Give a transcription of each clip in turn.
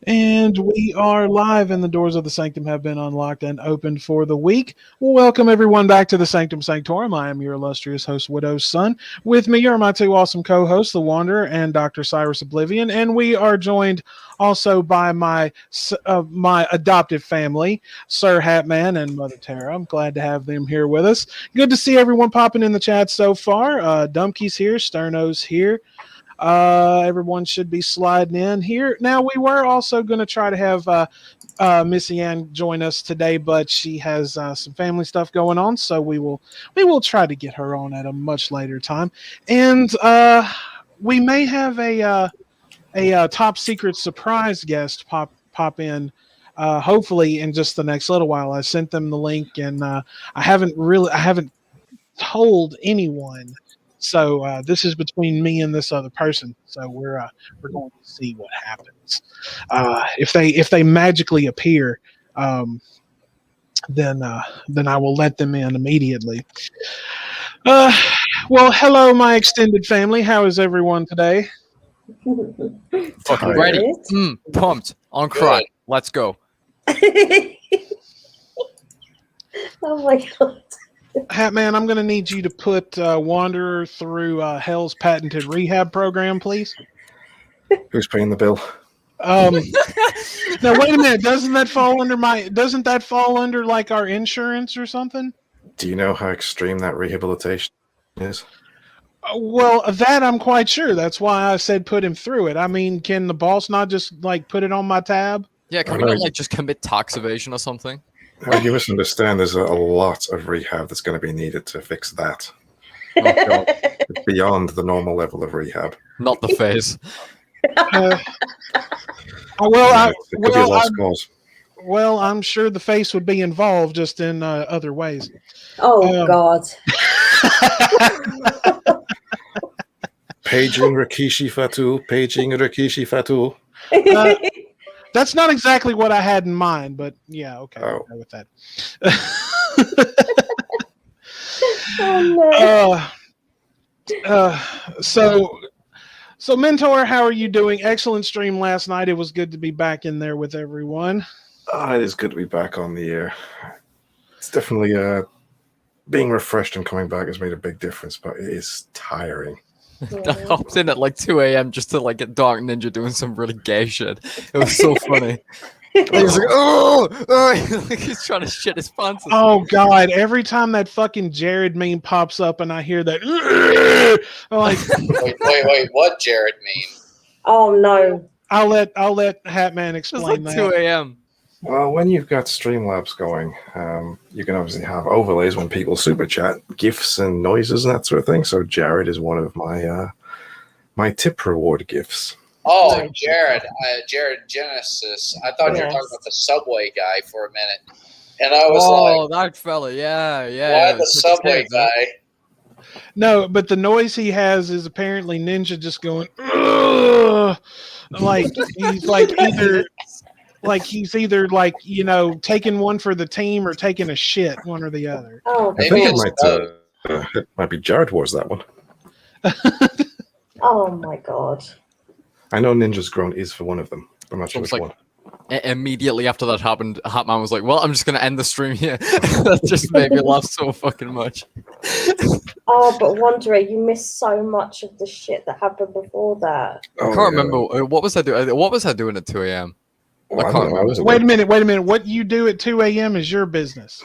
And we are live, and the doors of the Sanctum have been unlocked and opened for the week. Welcome, everyone, back to the Sanctum Sanctorum. I am your illustrious host, Widow's Son. With me are my two awesome co-hosts, the Wanderer and Dr. Cyrus Oblivion, and we are joined also by my adoptive family, Sir Hatman and Mother Tara. I'm glad to have them here with us. Good to see everyone popping in the chat so far. Dumpkey's here, Sterno's here. Everyone should be sliding in here. Now, we were also going to try to have Missy Ann join us today, but she has some family stuff going on, so we will try to get her on at a much later time. And we may have a top secret surprise guest pop in. Hopefully in just the next little while. I sent them the link, and I haven't told anyone. So this is between me and this other person. So we're going to see what happens. If they magically appear, then I will let them in immediately. Well, hello, my extended family. How is everyone today? Fucking ready. Pumped. On crack. Let's go. Oh my god. Hatman, I'm going to need you to put Wanderer through Hell's patented rehab program, please. Who's paying the bill? Now wait a minute. Doesn't that fall under like our insurance or something? Do you know how extreme that rehabilitation is? Well, that I'm quite sure. That's why I said put him through it. I mean, can the boss not just like put it on my tab? Yeah, can we not like just commit tax evasion or something? Well, you misunderstand. There's a lot of rehab that's going to be needed to fix that. Oh, God. It's beyond the normal level of rehab. Not the phase. Well, I'm sure the face would be involved, just in other ways. Oh God! Paging Rikishi Fatu. Paging Rikishi Fatu. That's not exactly what I had in mind, but yeah, okay, I'll go with that. Oh, no. So Mentor, how are you doing? Excellent stream last night. It was good to be back in there with everyone. It is good to be back on the air. It's definitely being refreshed and coming back has made a big difference, but it is tiring. I hopped in at like 2 a.m. just to like get Dark Ninja doing some really gay shit. It was so funny. He's like, oh! He's trying to shit his pants. Oh God! Every time that fucking Jared meme pops up and I hear that, I'm like, wait, what Jared meme? Oh no! I'll let Hatman explain like that. 2 a.m. Well, when you've got Streamlabs going, you can obviously have overlays when people super chat, GIFs and noises and that sort of thing. So Jared is one of my tip reward GIFs. Oh, Jared Genesis. I thought you were talking about the Subway guy for a minute. And I was that fella, yeah. Why the Subway guy? No, but the noise he has is apparently Ninja just going, ugh! Like he's either like, you know, taking one for the team or taking a shit, one or the other. Oh, I think it might be Jared Wars, that one. Oh my God! I know Ninja's Grown is for one of them. I'm not sure which one. Immediately after that happened, Hatman was like, well, I'm just going to end the stream here. That just made me laugh so fucking much. Oh, but Wanderer, you missed so much of the shit that happened before that. I can't remember. What was I doing? What was I doing at 2 a.m.? Well, I can't remember. Wait a minute. What you do at 2 a.m. is your business.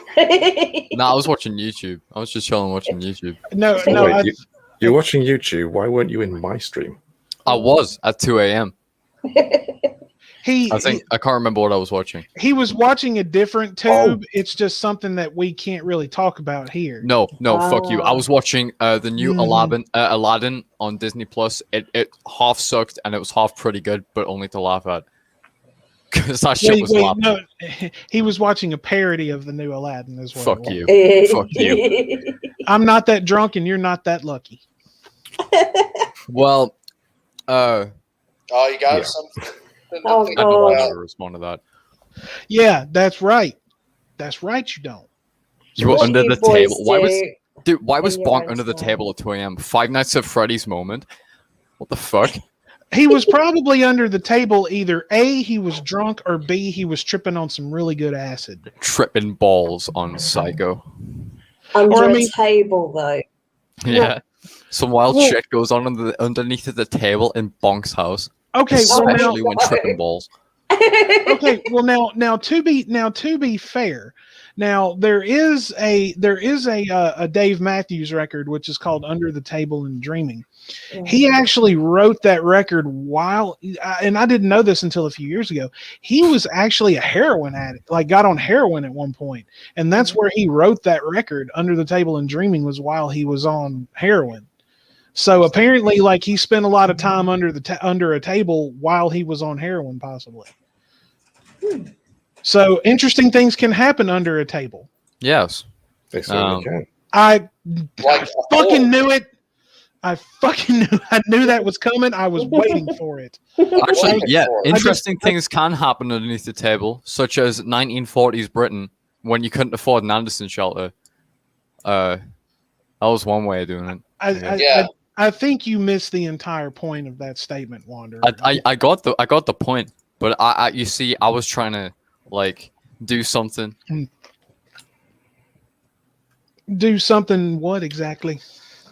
Nah, I was watching YouTube. I was just chilling watching YouTube. No. Wait, you're watching YouTube. Why weren't you in my stream? I was at 2 a.m. I can't remember what I was watching. He was watching a different tube. It's just something that we can't really talk about here. No, fuck you. I was watching the new Aladdin on Disney Plus. It half sucked and it was half pretty good, but only to laugh at. Because that shit was laughing. No, he was watching a parody of the new Aladdin as well. Fuck you. Fuck you. I'm not that drunk and you're not that lucky. Well, you got something. Oh, I don't know how to respond to that. Yeah, that's right. That's right. You don't. You were under the table. Why was in Bonk your under the own table at 2 a.m.? Five Nights at Freddy's moment. What the fuck? He was probably under the table. Either A, he was drunk, or B, he was tripping on some really good acid. Tripping balls on Psycho. Under a table, though. Yeah. Some wild shit goes on underneath the table in Bonk's house. Okay, especially when tripping balls. Okay, well now to be fair, now there is a Dave Matthews record which is called Under the Table and Dreaming. He actually wrote that record while, and I didn't know this until a few years ago. He was actually a heroin addict, like got on heroin at one point, and that's where he wrote that record. Under the Table and Dreaming was while he was on heroin. So apparently, like he spent a lot of time under a table while he was on heroin, possibly. So interesting things can happen under a table. Yes, they certainly can. I fucking knew it. I knew that was coming. I was waiting for it. Actually, yeah, interesting things can happen underneath the table, such as 1940s Britain when you couldn't afford an Anderson shelter. That was one way of doing it. I think you missed the entire point of that statement, Wander. I got the point, but I you see, I was trying to like do something. Do something what exactly?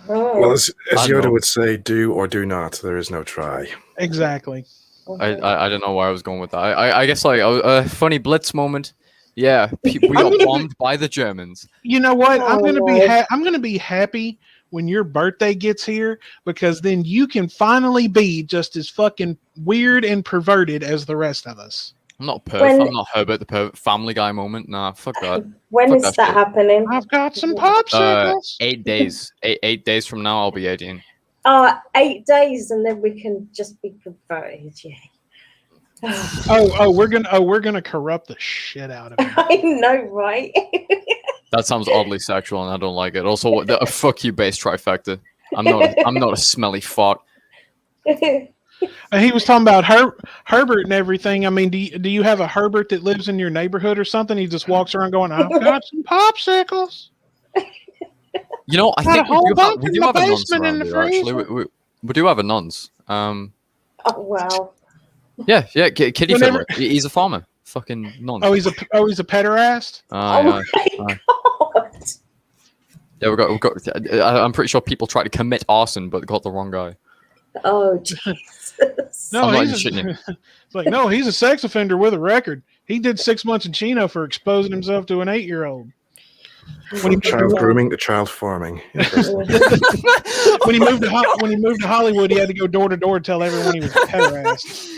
Well, as Yoda would say, do or do not. There is no try. Exactly. I don't know where I was going with that. I guess like a funny Blitz moment. Yeah, we got bombed by the Germans. You know what? I'm gonna be happy when your birthday gets here, because then you can finally be just as fucking weird and perverted as the rest of us. I'm not perv. I'm not Herbert the pervert. Family Guy moment. Nah, fuck that. When is that happening? I've got some popsicles. 8 days. 8 days from now, I'll be 18. 8 days, and then we can just be perverted. Yeah. we're gonna corrupt the shit out of it. I know, right? That sounds oddly sexual, and I don't like it. Also, a fuck you base trifecta. I'm not a smelly fart. He was talking about Herbert and everything. I mean, do you have a Herbert that lives in your neighborhood or something? He just walks around going, "I've got some popsicles." You know, I think we do have a nonce around here, actually. We do have a nonce. Oh wow. Yeah, Kitty Fiddler. He's a farmer. Fucking nonce. Oh, he's a pederast. My God. Yeah, we got. I'm pretty sure people tried to commit arson, but got the wrong guy. Oh Jesus! No, it's like, no, he's a sex offender with a record. He did 6 months in Chino for exposing himself to an 8-year-old. From child grooming to child farming. when he moved to Hollywood, he had to go door to door and tell everyone he was a pederast.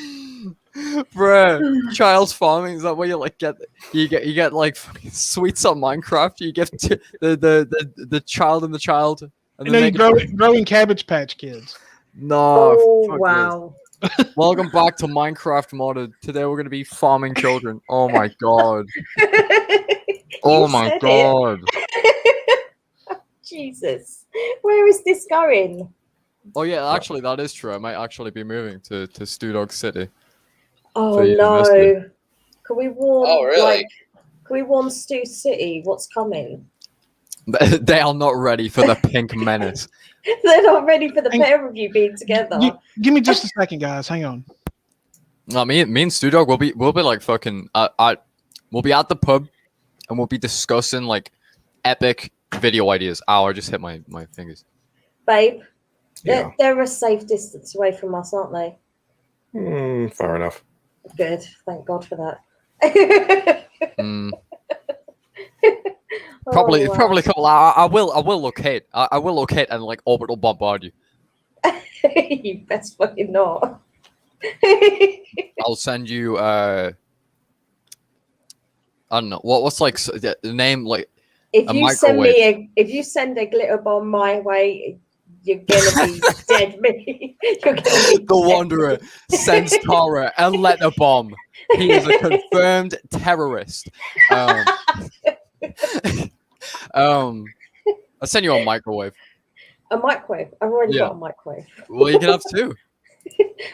Bruh, child's farming, is that where you get like fucking sweets on Minecraft? You get the child and the child, and then you growing Cabbage Patch Kids. No. Oh wow. Welcome back to Minecraft Modded. Today we're gonna be farming children. Oh my god. Oh my god. Jesus. Where is this going? Oh yeah, actually that is true. I might actually be moving to Stew Dog City. Oh no. Can we warn can we warn Stew City what's coming? They are not ready for the pink menace. They're not ready for the pair of you being together. Give me just a second, guys. Hang on. No, me and Stew Dog we'll be like fucking we'll be at the pub and we'll be discussing like epic video ideas. Ow, I just hit my fingers. Babe, Yeah. they're a safe distance away from us, aren't they? Far enough. Good. Thank God for that. Probably wow. a couple. I will locate. I will locate and like orbital bombard you. You best fucking not. I'll send you. I don't know what's like the name like. If you send a glitter bomb my way, you're gonna be dead. Me. You're gonna be The Wanderer sends Tara a letter bomb. He is a confirmed terrorist. I'll send you a microwave. A microwave. I've already got a microwave. Well, you can have two.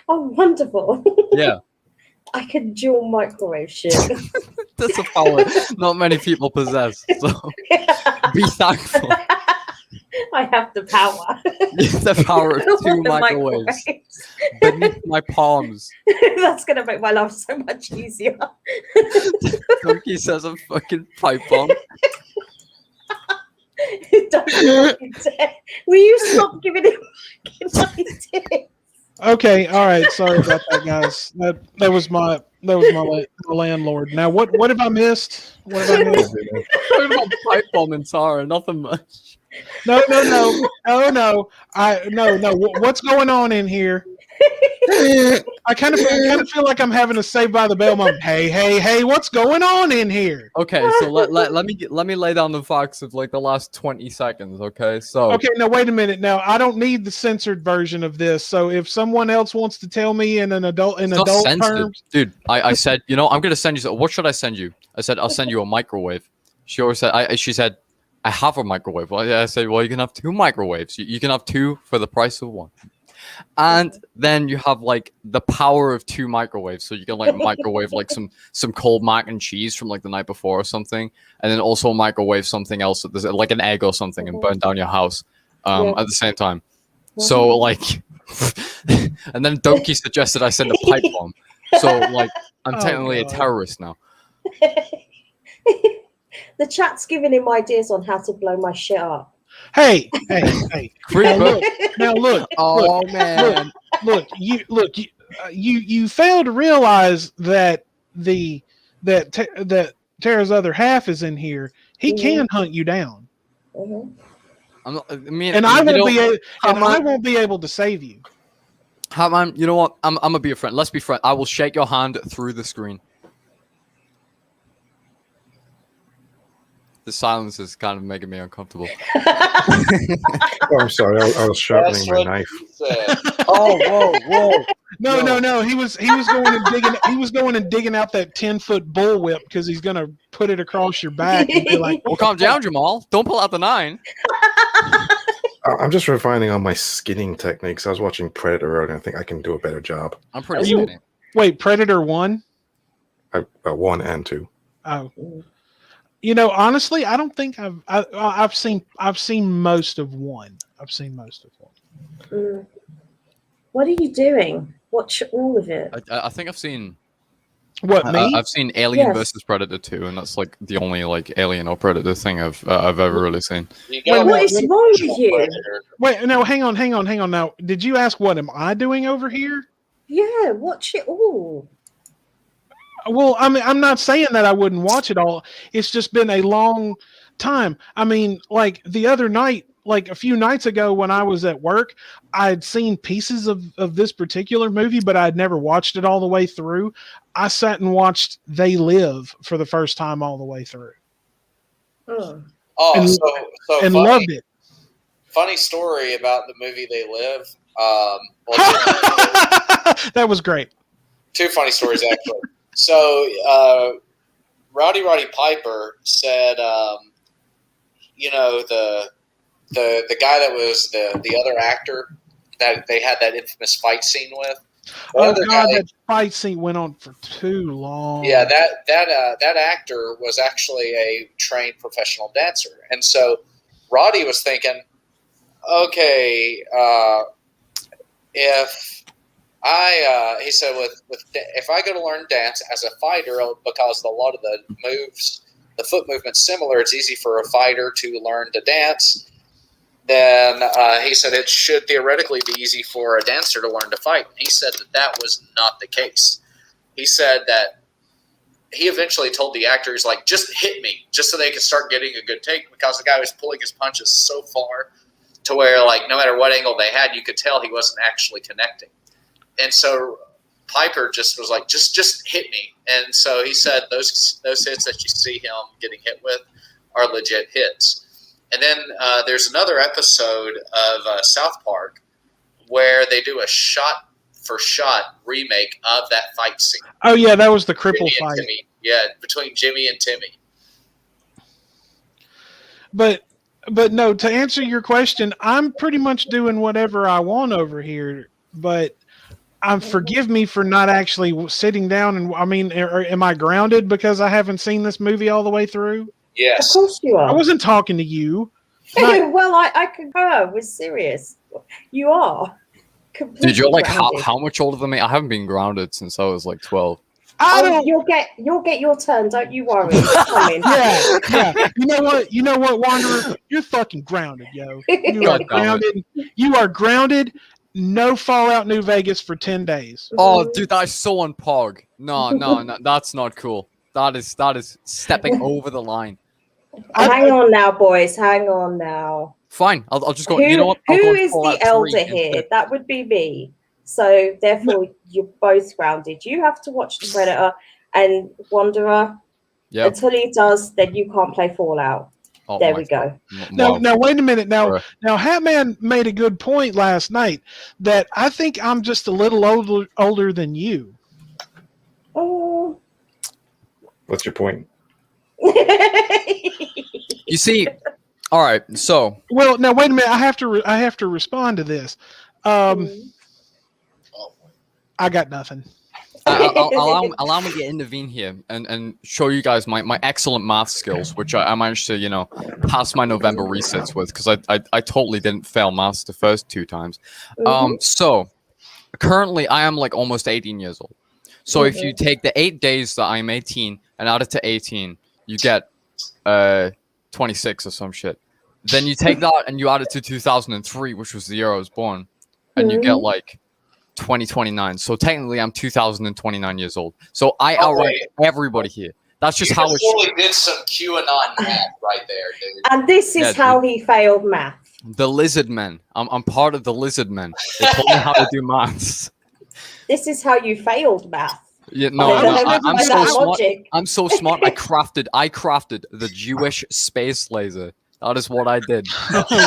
Oh, wonderful. Yeah. I can dual microwave shit. That's a power not many people possess. So be thankful. I have the power. The power of two The microwaves beneath my palms. That's gonna make my life so much easier. Donkey says a fucking pipe bomb. Don't fucking dare. Will you stop giving him fucking ideas? Okay, all right. Sorry about that, guys. That was my landlord. Now, what have I missed? What have I missed? Talking about pipe bomb and Tara, nothing much. No. Oh no. No. What's going on in here? I kind of feel like I'm having a Saved by the Bell moment. Hey, what's going on in here? Okay, so let me lay down the facts of like the last 20 seconds. Okay, so Okay, now wait a minute. Now I don't need the censored version of this. So if someone else wants to tell me in adult terms, dude, I said, I'm gonna send you. What should I send you? I said I'll send you a microwave. She always said she said I have a microwave. Well, I said, well, you can have 2 microwaves. You can have 2 for the price of 1. And then you have like the power of 2 microwaves, so you can like microwave like some cold mac and cheese from like the night before or something, and then also microwave something else, there's like an egg or something, and burn down your house at the same time. So like, and then Donkey suggested I send a pipe bomb, so like I'm technically a terrorist now. The chat's giving him ideas on how to blow my shit up. Hey. Now look. Oh man. Look. You fail to realize that that Tara's other half is in here. He can hunt you down. I won't be able to save you. You know what? I'm gonna be a friend. Let's be friends. I will shake your hand through the screen. The silence is kind of making me uncomfortable. Oh, I'm sorry. I was sharpening my knife. Oh, whoa. No. He was going and digging out that 10-foot bullwhip because he's gonna put it across your back and be like, well, calm down, Jamal. Don't pull out the 9. I'm just refining on my skinning techniques. I was watching Predator earlier, and I think I can do a better job. I'm pretty skinny. Wait, Predator 1? 1 and 2. Oh. Honestly, I don't think I've seen most of 1. I've seen most of 1. What are you doing? Watch all of it. I think I've seen. What, me? I've seen Alien versus Predator 2, and that's like the only like Alien or Predator thing I've ever really seen. What is wrong with you? Wait, no, hang on. Now, did you ask what am I doing over here? Yeah, watch it all. Well, I mean, I'm not saying that I wouldn't watch it all. It's just been a long time. I mean, like the other night, like a few nights ago when I was at work, I'd seen pieces of this particular movie, but I'd never watched it all the way through. I sat and watched They Live for the first time all the way through. So and funny, loved it. Funny story about the movie They Live. That was great. 2 funny stories, actually. So, Roddy Piper said, the guy that was the other actor that they had that infamous fight scene with. That fight scene went on for too long. Yeah, that actor was actually a trained professional dancer, and so Roddy was thinking, okay, he said, if I go to learn dance as a fighter, because a lot of the moves, the foot movement's similar, it's easy for a fighter to learn to dance. Then he said it should theoretically be easy for a dancer to learn to fight. He said that was not the case. He said that he eventually told the actor, he's like, just hit me, just so they could start getting a good take, because the guy was pulling his punches so far to where, like, no matter what angle they had, you could tell he wasn't actually connecting. And so Piper just was like, just hit me. And so he said those hits that you see him getting hit with are legit hits. And then there's another episode of South Park where they do a shot-for-shot remake of that fight scene. Oh, yeah, that was the cripple fight. Yeah, between Jimmy and Timmy. But no, to answer your question, I'm pretty much doing whatever I want over here. But forgive me for not actually sitting down. And I mean, am I grounded because I haven't seen this movie all the way through? Yes. Of course you are. I wasn't talking to you. Well, I concur. We're serious. You are. Completely Dude, you're like grounded. how much older than me? I haven't been grounded since I was like 12. You'll get your turn. Don't you worry. It's coming. Yeah. You know what, Wanderer? You're fucking grounded, yo. You are grounded. You are grounded. No Fallout New Vegas for 10 days. Oh, dude, that's so on Pog. No, that's not cool. That is stepping over the line. Hang on now, boys. Hang on now. Fine, I'll just go. Who, you know what? who is the elder here? That would be me. So therefore, you're both grounded. You have to watch the Predator and Wanderer. Yep. Until he does, then you can't play Fallout. Oh, there we go. Now, wait a minute. Now, Hatman made a good point last night that I think I'm just a little older than you. Oh. What's your point? You see, all right. So, well, now wait a minute. I have to respond to this. I got nothing. Allow me to intervene here and show you guys my excellent math skills, which I managed to pass my November resets with, because I totally didn't fail maths the first 2 times. So currently I am like almost 18 years old. So if you take the 8 days that I'm 18 and add it to 18, you get 26 or some shit. Then you take that and you add it to 2003, which was the year I was born, and you get like 2029. So technically I'm 2029 years old. So I outright everybody here. That's just how it did some QAnon math right there, dude. And this is how he failed math. The lizard men. I'm part of the lizard men. They told me how to do maths. This is how you failed math. Yeah, no, I'm so smart. I'm so smart. I crafted the Jewish space laser. That is what I did. Okay,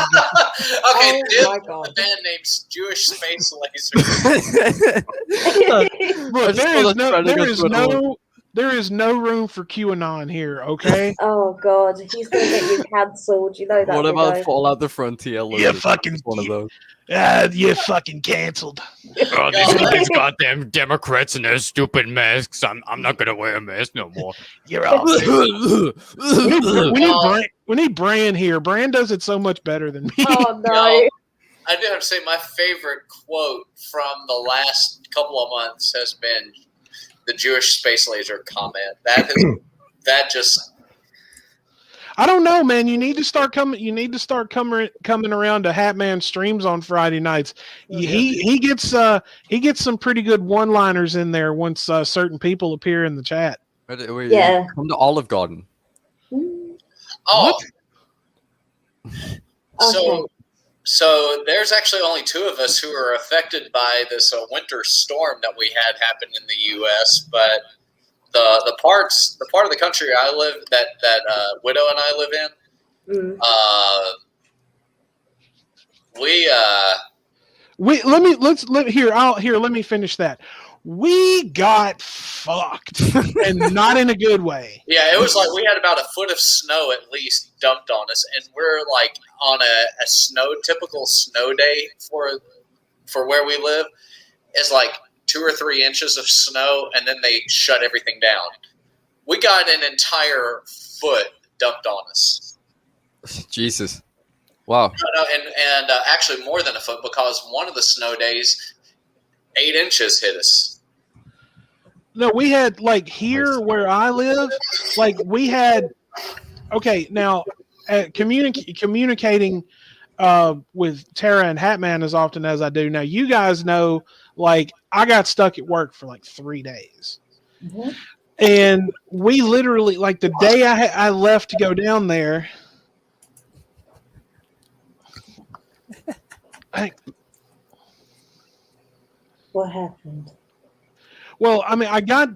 my God. The band name's Jewish Space Laser. Look, there is no room for QAnon here, okay? Oh God, he's gonna get you cancelled. You know that. What about Fallout the Frontier? You fucking one of those. You fucking canceled. Oh, these goddamn Democrats and their stupid masks. I'm not gonna wear a mask no more. You're all. we need Bran here. Bran does it so much better than me. Oh no. I do have to say my favorite quote from the last couple of months has been the Jewish space laser comment. That just. I don't know, man. You need to start coming. You need to start coming around to Hatman streams on Friday nights. He gets some pretty good one-liners in there once certain people appear in the chat. Yeah. Come to Olive Garden. Oh. So there's actually only 2 of us who are affected by this winter storm that we had happen in the U.S., but the part of the country I live that Widow and I live in, let me finish that. We got fucked, and not in a good way. Yeah, it was like we had about a foot of snow at least dumped on us, and we're like on a typical snow day for where we live is like 2 or 3 inches of snow, and then they shut everything down. We got an entire foot dumped on us. Jesus. Wow. No, and actually more than a foot, because one of the snow days, 8 inches hit us. No, we had like here where I live, like we had. Okay, now communicating with Tara and Hatman as often as I do. Now you guys know, like I got stuck at work for like 3 days, and we literally like the day I left to go down there. What happened? Well, I mean, I got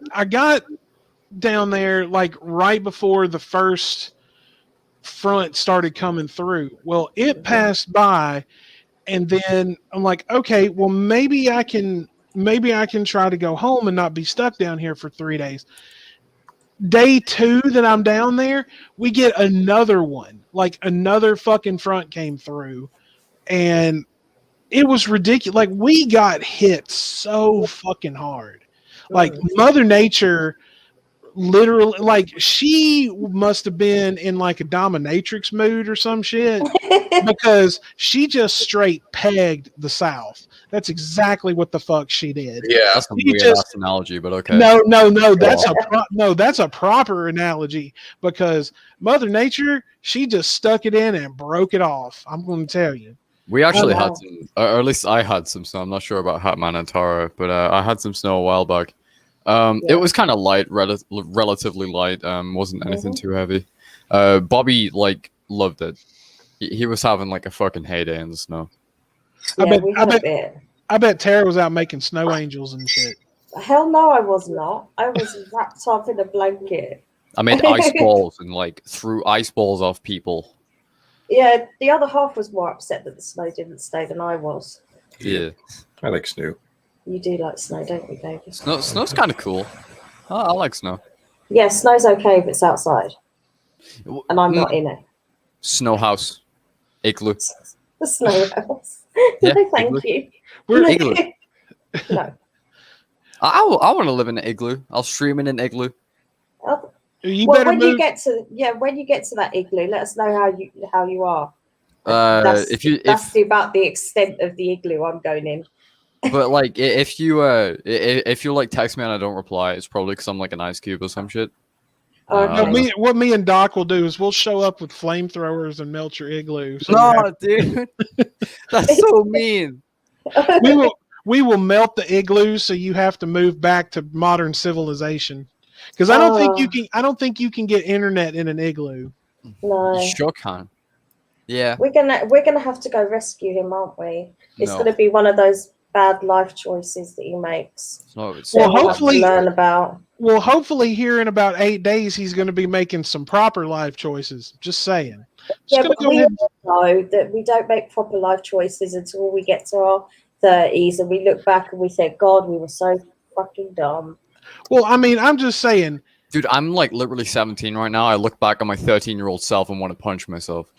down there like right before the first front started coming through. Well, it passed by, and then I'm like, okay, well maybe I can try to go home and not be stuck down here for 3 days. Day 2 that I'm down there, we get another one. Like another fucking front came through, and it was ridiculous. Like we got hit so fucking hard. Like Mother Nature literally, like, she must have been in like a dominatrix mood or some shit because she just straight pegged the South. That's exactly what the fuck she did. Yeah. That's a She weird just- ass analogy, but okay. No. That's a proper analogy because Mother Nature, she just stuck it in and broke it off. I'm going to tell you. We actually wow. had some, or at least I had some snow. I'm not sure about Hatman and Tara, but I had some snow a while back. It was kind of light, relatively light. Wasn't anything too heavy. Bobby like loved it. He was having like a fucking heyday in the snow. I bet Tara was out making snow angels and shit. Hell no, I was not. I was wrapped up in a blanket. I made ice balls and like threw ice balls off people. Yeah, the other half was more upset that the snow didn't stay than I was. Yeah. I like snow. You do like snow, don't you, David? Snow's kind of cool. I like snow. Yeah, snow's okay if it's outside. And I'm not in it. Snow house. Igloo. The snow house. Yeah, No, thank igloo. you. We're igloo. No. I want to live in an igloo. I'll stream in an igloo. You Well, better when move. you get to that igloo, let us know how you are. If about the extent of the igloo I'm going in. but like if you like text me and I don't reply, it's probably because I'm like an ice cube or some shit. Okay. What me and Doc will do is we'll show up with flamethrowers and melt your igloo. So No, dude, that's so mean. we will melt the igloo, so you have to move back to modern civilization. Because I don't think you can get internet in an igloo. No. You sure can. Yeah. We're gonna have to go rescue him, aren't we? It's No. gonna be one of those bad life choices that he makes. No, it's Well, We'll hopefully- have to learn about. Well, hopefully here in about 8 days, he's going to be making some proper life choices. Just saying. Yeah, Just but gonna we go ahead. all know that we don't make proper life choices until we get to our 30s and we look back and we think, God, we were so fucking dumb. Well, I mean, I'm just saying. dude, I'm like literally 17 right now. I look back on my 13-year-old self and want to punch myself.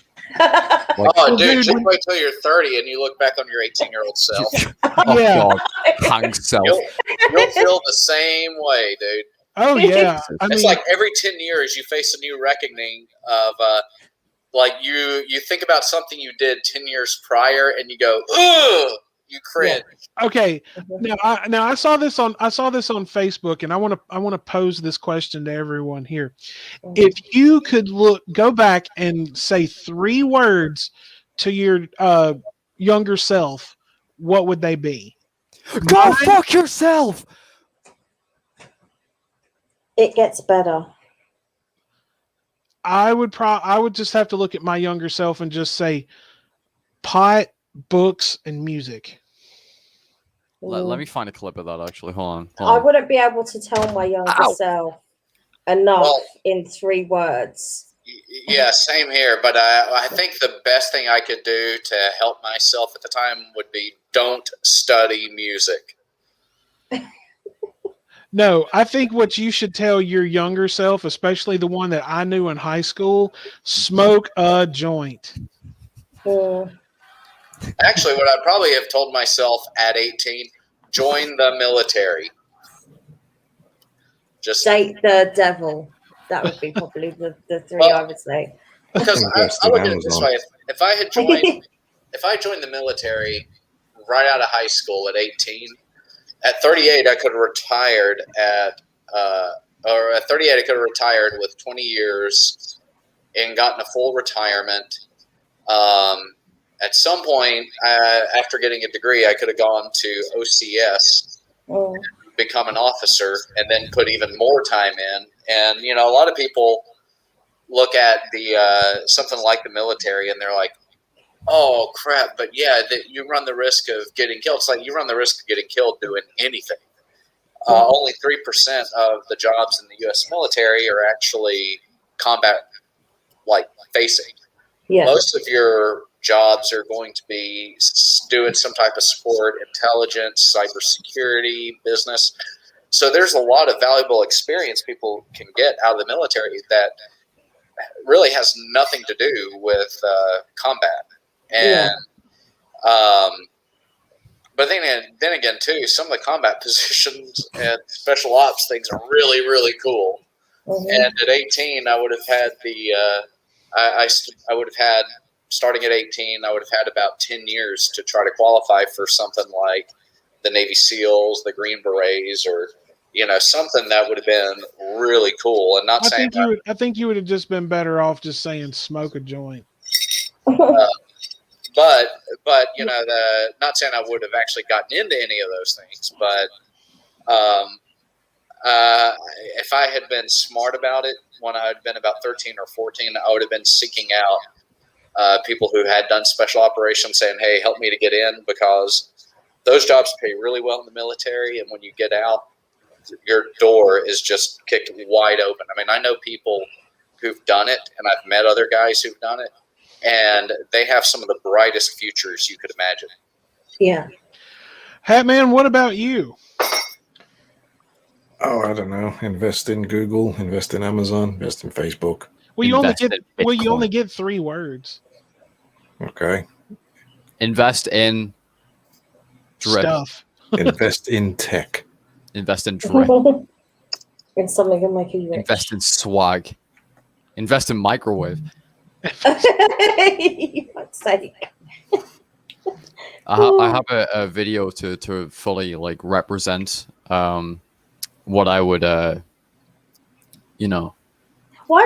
Oh, dude, dude, just wait till you're 30 and you look back on your 18-year-old self. Oh Yeah. god, hang self. You'll feel the same way, dude. Oh yeah. I It's mean, like every 10 years you face a new reckoning of like you think about something you did 10 years prior and you go, ugh, you cringe. okay. Now I saw this on Facebook, and I want to pose this question to everyone here. If you could go back and say 3 words to your younger self, what would they be? Go fuck yourself. It gets better. I would just have to look at my younger self and just say pot, books, and music. Let me find a clip of that actually. Hold I on. wouldn't be able to tell my younger Ow. self enough Well- in 3 words. Yeah, same here. But I think the best thing I could do to help myself at the time would be don't study music. No, I think what you should tell your younger self, especially the one that I knew in high school, smoke a joint. Mm. Actually, what I'd probably have told myself at 18, join the military. Just Date the devil. That would be probably the 3 Well, I would say. because I look at it this way: if I joined the military right out of high school at 18, at 38 I could have retired or at 38 I could have retired with 20 years and gotten a full retirement. At some point after getting a degree, I could have gone to OCS, Mm. become an officer, and then put even more time in. And a lot of people look at the something like the military and they're like, oh crap, but yeah, you run the risk of getting killed. It's like you run the risk of getting killed doing anything. Only 3% of the jobs in the U.S. military are actually combat facing. Yeah. Most of your jobs are going to be doing some type of support, intelligence, cybersecurity, business. So there's a lot of valuable experience people can get out of the military that really has nothing to do with combat. And but then again too, some of the combat positions and special ops things are really, really cool. And at 18, I would have had I would have had, starting at 18, I would have had about 10 years to try to qualify for something like the Navy SEALs, the Green Berets, or something that would have been really cool. And not saying I think you would have just been better off just saying smoke a joint. But not saying I would have actually gotten into any of those things, but if I had been smart about it when I had been about 13 or 14, I would have been seeking out people who had done special operations, saying, "Hey, help me to get in," because those jobs pay really well in the military, and when you get out, your door is just kicked wide open. I mean, I know people who've done it, and I've met other guys who've done it, and they have some of the brightest futures you could imagine. Yeah. Hatman, what about you? Oh, I don't know. Invest in Google, invest in Amazon, invest in Facebook. Well, you only get 3 words. Okay. Invest in Stuff. Invest in tech. Invest in drip. In something that make you rich. Invest in swag. Invest in microwave. You might say. I have a video to fully like represent what I would Why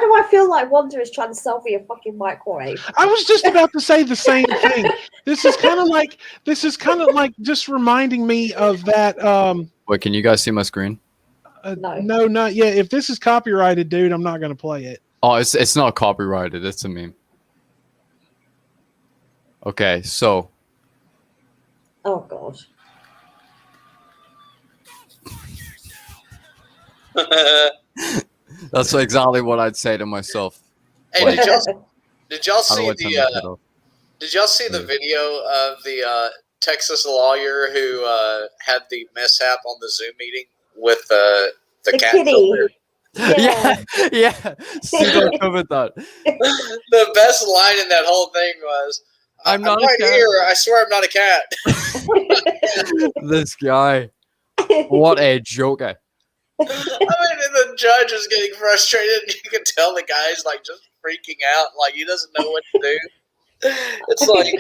do I feel like Wanda is trying to sell me a fucking microwave? I was just about to say the same thing. This is kind of like just reminding me of that. Wait, can you guys see my screen? No, not yet. If this is copyrighted, dude, I'm not going to play it. Oh, it's not copyrighted. It's a meme. Okay, so. Oh gosh. That's exactly what I'd say to myself. Hey, Like, did y'all see the video of the Texas lawyer who had the mishap on the Zoom meeting with the cat kitty? filter? Yeah. Pseudo covered that. The best line in that whole thing was, I'm not a right cat. here. I swear I'm not a cat. This guy. What a joker. I mean, and the judge is getting frustrated, and you can tell the guy's like just freaking out, like he doesn't know what to do. It's like,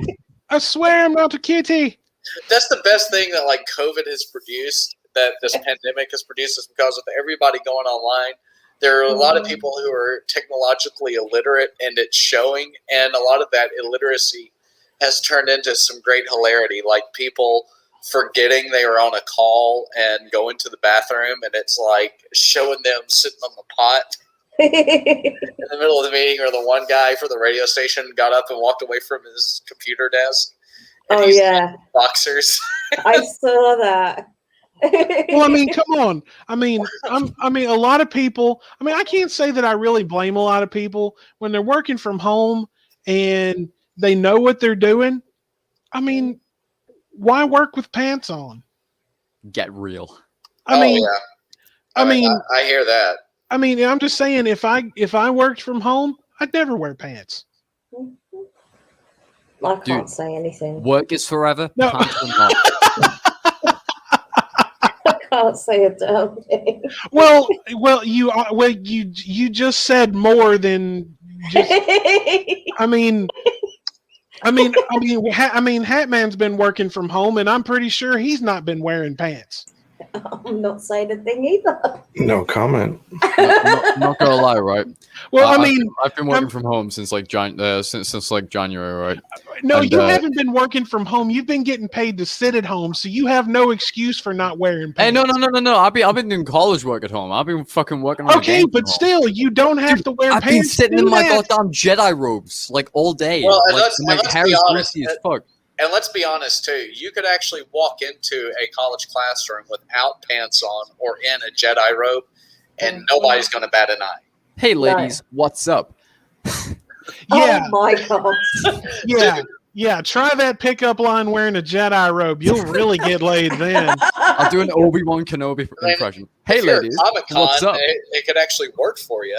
I swear I'm not a kitty. that's the best thing that like COVID has produced, that this pandemic has produced, is because of everybody going online. There are a lot of people who are technologically illiterate, and it's showing, and a lot of that illiteracy has turned into some great hilarity, like people forgetting they were on a call and going to the bathroom, and it's like showing them sitting on the pot in the middle of the meeting, or the one guy for the radio station got up and walked away from his computer desk. And he's in boxers. I saw that. Well, I mean, come on. I mean, a lot of people. I mean, I can't say that I really blame a lot of people when they're working from home and they know what they're doing. I mean, why work with pants on? Get real. I mean, I hear that. I mean, I'm just saying, if I worked from home, I'd never wear pants. I can't say anything. Work is forever. No. Pants are not. I can't say a damn thing. Well, you just said more than just. I mean, Hatman's been working from home, and I'm pretty sure he's not been wearing pants. I'm not saying a thing either. No comment. Not gonna lie, right? Well, I've been working from home since like since January, right? No, And, you haven't been working from home. You've been getting paid to sit at home, so you have no excuse for not wearing pants. Hey, no. I've been doing college work at home. I've been fucking working on. Okay, but still, you don't have to wear I've pants. been sitting in my goddamn Jedi robes like all day. Well, and like, let's my hair be is honest. greasy as fuck. And let's be honest too. You could actually walk into a college classroom without pants on or in a Jedi robe, and nobody's going to bat an eye. Hey, ladies, what's up? Yeah. Oh my god. Yeah. Try that pickup line wearing a Jedi robe. You'll really get laid then. I'll do an Obi-Wan Kenobi impression. Hey, If you're ladies, at Comic-Con, what's up? it could actually work for you.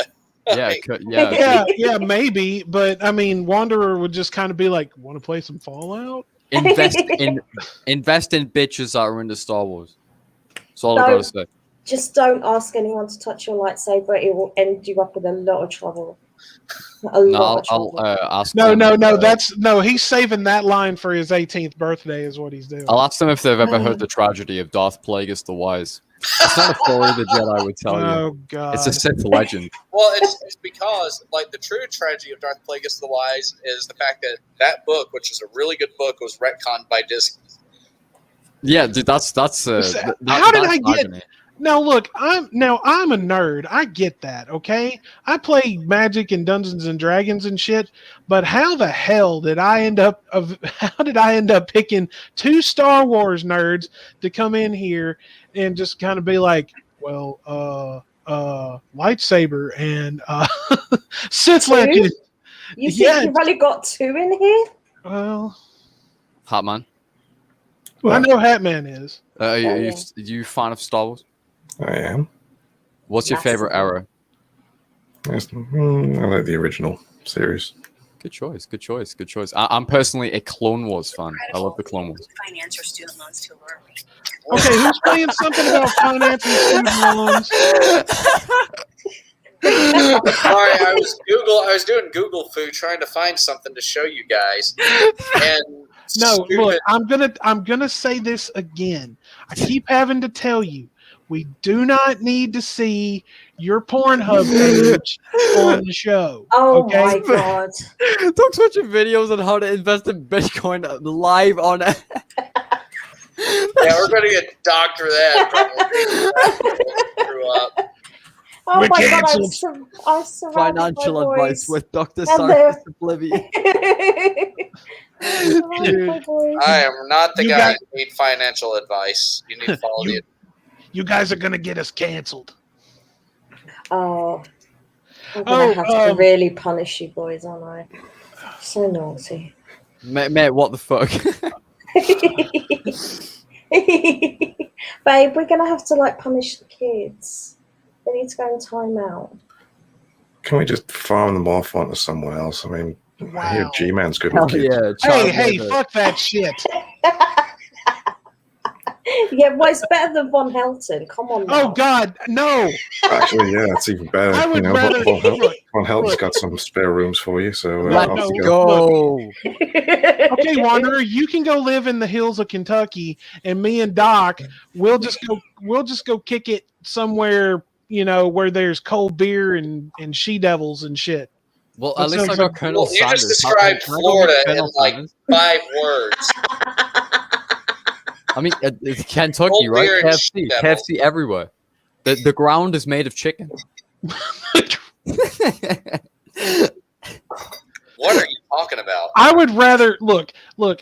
Yeah. Maybe, but I mean, Wanderer would just kind of be like, "Want to play some Fallout?" Invest in bitches that are into Star Wars. That's all I gotta say. Just don't ask anyone to touch your lightsaber. It will end you up in a lot of trouble. I'll ask No, them, he's saving that line for his 18th birthday is what he's doing. I'll ask them if they've ever heard the tragedy of Darth Plagueis the Wise. It's not a story the Jedi would tell you. Oh, God. It's a Sith legend. Well, it's because, like, the true tragedy of Darth Plagueis the Wise is the fact that that book, which is a really good book, was retconned by Disney. Yeah, dude, that's how did I get? Now look, I'm a nerd. I get that, okay? I play Magic and Dungeons and Dragons and shit, but how the hell did I end up picking two Star Wars nerds to come in here and just kind of be like, well, lightsaber and Sith legend. You think you've only got two in here? Well, Hot Man. I know Hatman is. Are you a fan of Star Wars? I am. What's your favorite era? I like the original series. Good choice. I'm personally a Clone Wars fan. I love the Clone Wars. Finance your student loans too early. Okay, who's playing something about financing student loans? Sorry, I was doing Google Foo trying to find something to show you guys. And look, I'm gonna say this again. I keep having to tell you, we do not need to see your Pornhub page on the show. Oh my God! Doug's watching videos on how to invest in Bitcoin live on it. Yeah, we're going to get docked for that. Grew up. Oh We're my canceled. God! I surrounded Financial my advice boys. with Dr. And Cyrus Oblivion. I am not the guy who needs financial advice. You need to follow the. You guys are gonna get us canceled. Oh, I'm gonna have to really punish you boys, aren't I? So naughty. Mate, what the fuck? Babe, we're gonna have to punish the kids. They need to go in timeout. Can we just farm them off onto someone else? I mean, I hear G-Man's good with kids. Yeah, hey, fuck that shit. Yeah, well, it's better than Von Helton. Come on now. Oh, God, no. Actually, yeah, it's even better. I would rather... Von Helton's got some spare rooms for you, so let's go. Okay, Wanderer, you can go live in the hills of Kentucky, and me and Doc, we'll just go kick it somewhere, where there's cold beer and she-devils and shit. Well, at least I got Colonel You Sanders. just described Florida in 5 words. I mean, it's Kentucky, right? KFC everywhere. The ground is made of chicken. What are you talking about? I would rather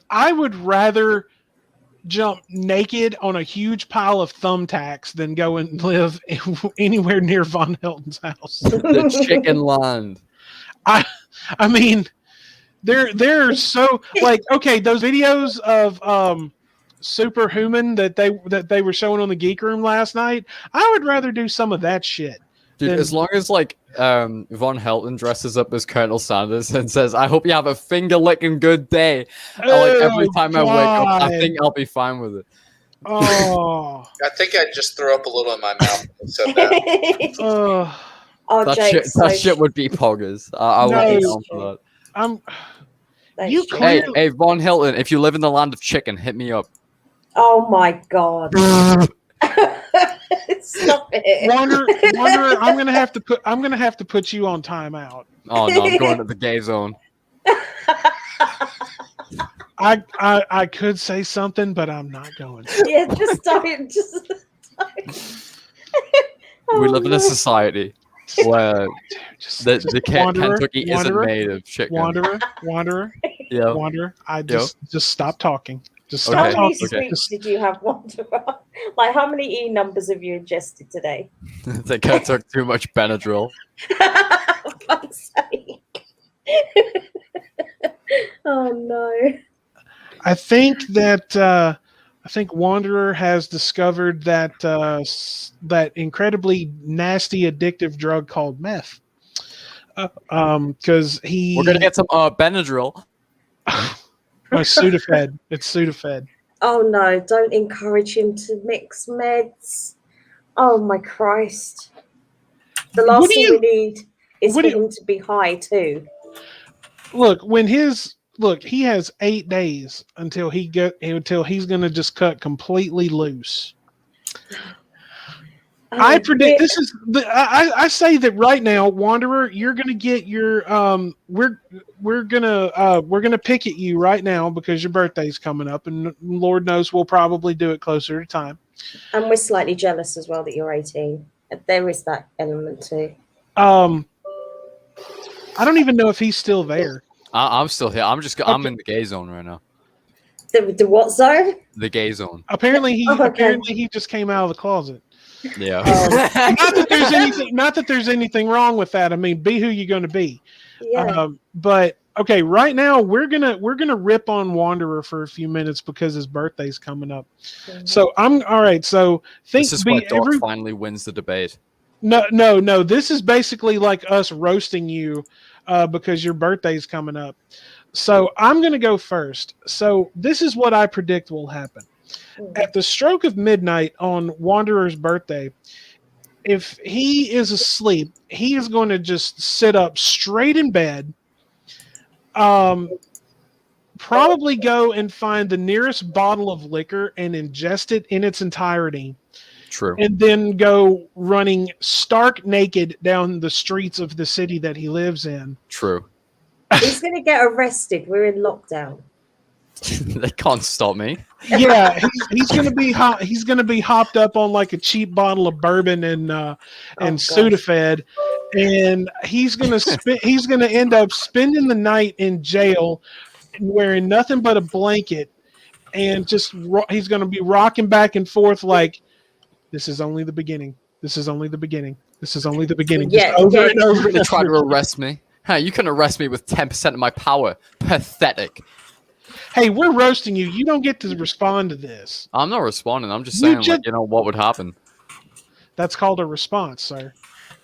I would rather jump naked on a huge pile of thumbtacks than go and live anywhere near Von Helton's house. The chicken land. I mean, they're so okay. Those videos of Superhuman that they were showing on the Geek Room last night. I would rather do some of that shit. Dude, as long as Von Helton dresses up as Colonel Sanders and says, "I hope you have a finger-licking good day," every time I wake up, I think I'll be fine with it. Oh, I think I just threw up a little in my mouth and said that. That shit would be poggers. I would be down for that. Hey, Von Helton, if you live in the land of chicken, hit me up. Oh my God! Stop it, Wanderer. I'm gonna have to put you on timeout. Oh no, I'm going to the gay zone. I could say something, but I'm not going to. Yeah, just don't. Just don't. We live in a society where the Kentucky isn't made of chicken. Wanderer. Yeah. Wanderer. Just stop talking. Just stop How many talking. sweets did you have, Wanderer? How many E numbers have you ingested today? I think I took too much Benadryl. For fuck's sake. Oh no. I think Wanderer has discovered that incredibly nasty addictive drug called meth. Because we're gonna get some Benadryl. Sudafed. It's Sudafed. Oh no! Don't encourage him to mix meds. Oh my Christ! The last thing we need is for him to be high too. Look, he has 8 days until he's going to just cut completely loose. I predict this is I say that right now, Wanderer, you're going to get your we're going to pick at you right now because your birthday's coming up, and Lord knows we'll probably do it closer to time. And we're slightly jealous as well that you're 18. There is that element too. I don't even know if he's still there. I'm still here. I'm in the gay zone right now. The what zone? The gay zone. Apparently he just came out of the closet. Yeah. Not that there's anything wrong with that. I mean, be who you're going to be. Yeah. But okay, right now we're gonna rip on Wanderer for a few minutes because his birthday's coming up. Mm-hmm. So I'm all right. So this is why Doc finally wins the debate. No. This is basically like us roasting you because your birthday's coming up. So I'm going to go first. So this is what I predict will happen. At the stroke of midnight on Wanderer's birthday, if he is asleep, he is going to just sit up straight in bed, probably go and find the nearest bottle of liquor and ingest it in its entirety. True. And then go running stark naked down the streets of the city that he lives in. True. He's going to get arrested. We're in lockdown. They can't stop me. Yeah, he's going to be hopped up on like a cheap bottle of bourbon and Sudafed, and he's going to end up spending the night in jail, wearing nothing but a blanket, and he's going to be rocking back and forth like, this is only the beginning. This is only the beginning. This is only the beginning. Yeah, just over and over. They try to arrest me. Hey, you can arrest me with 10% of my power. Pathetic. Hey, we're roasting you. You don't get to respond to this. I'm not responding. I'm just saying, what would happen. That's called a response, sir.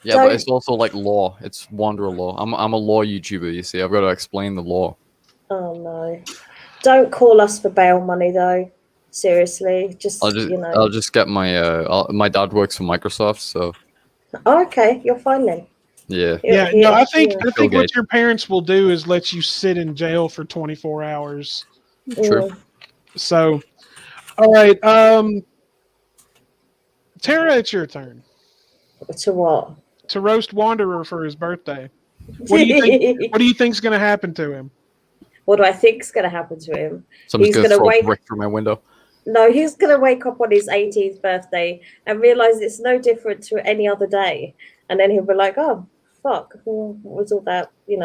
Yeah, but it's also like law. It's Wanderer law. I'm a law YouTuber, you see. I've got to explain the law. Oh, no. Don't call us for bail money, though. Seriously. I'll just get my dad works for Microsoft, so. Oh, okay. You're fine then. Yeah. No, I think what your parents will do is let you sit in jail for 24 hours. True. So, all right. Tara, it's your turn. To what? To roast Wanderer for his birthday. What do you think's going to happen to him? What do I think's going to happen to him? Someone's going to throw a brick through my window. No, he's going to wake up on his 18th birthday and realize it's no different to any other day. And then he'll be like, oh, fuck, what was all that, And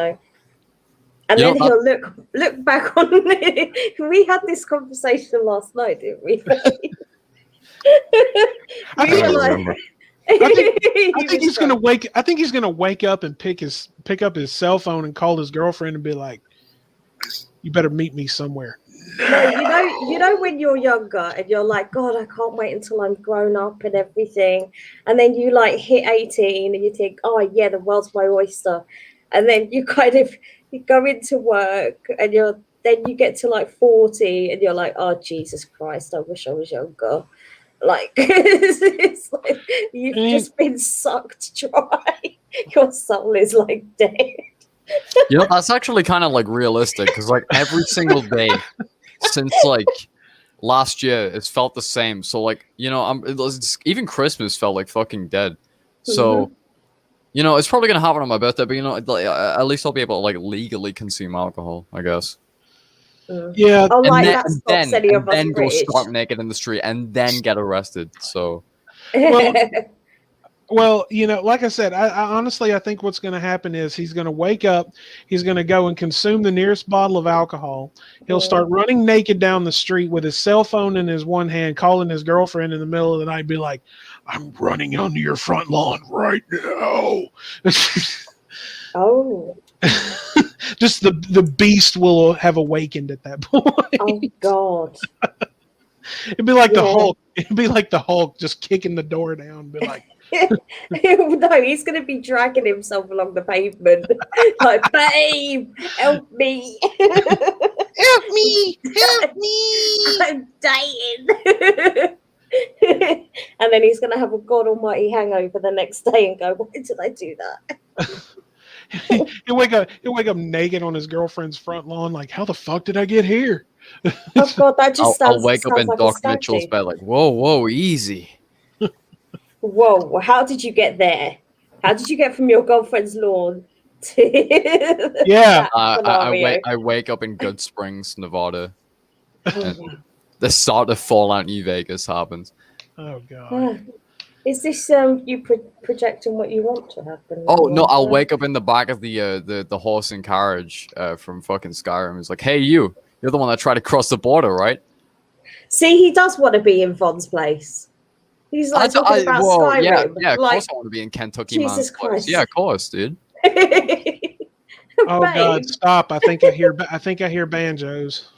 then he'll look back on it. We had this conversation last night, didn't we? I think he's going to wake up and pick up his cell phone and call his girlfriend and be like, you better meet me somewhere. No, you know when you're younger and you're like, God, I can't wait until I'm grown up and everything. And then you like hit 18 and you think, oh yeah, the world's my oyster. And then you you go into work and then you get to like 40 and you're like, oh Jesus Christ, I wish I was younger. Like it's like you've just been sucked dry. Your soul is like dead. That's actually kind of like realistic because like every single day since like last year it's felt the same. So like even Christmas felt like fucking dead. So it's probably gonna happen on my birthday, but at least I'll be able to like legally consume alcohol, I guess. Yeah, and then go stark naked in the street and then get arrested. So well, like I said, I honestly, I think what's going to happen is he's going to wake up, he's going to go and consume the nearest bottle of alcohol. He'll start running naked down the street with his cell phone in his one hand, calling his girlfriend in the middle of the night, be like, I'm running onto your front lawn right now. Oh. Just the beast will have awakened at that point. Oh, God. It'd be like the Hulk. It'd be like the Hulk just kicking the door down, be like, no, he's going to be dragging himself along the pavement like, babe, help me. help me, help me. I'm dying. And then he's going to have a God Almighty hangover the next day and go, "Why did I do that?" He'll wake up naked on his girlfriend's front lawn. Like, how the fuck did I get here? Oh God, that just I'll wake up in like Doc Mitchell's bed like, whoa, easy. Whoa, how did you get there? How did you get from your girlfriend's lawn to Yeah. I wake up in Good Springs, Nevada. And the start of Fallout New Vegas happens. Oh God. Is this you projecting what you want to happen? Oh no, I'll wake up in the back of the horse and carriage from fucking Skyrim. It's like, hey, you're the one that tried to cross the border, right? See, he does want to be in Von's place. He's like talking about Skyrim. Yeah, of like, course I want to be in Kentucky. Jesus Christ. Yeah, of course, dude. Oh God, stop! I think I hear banjos.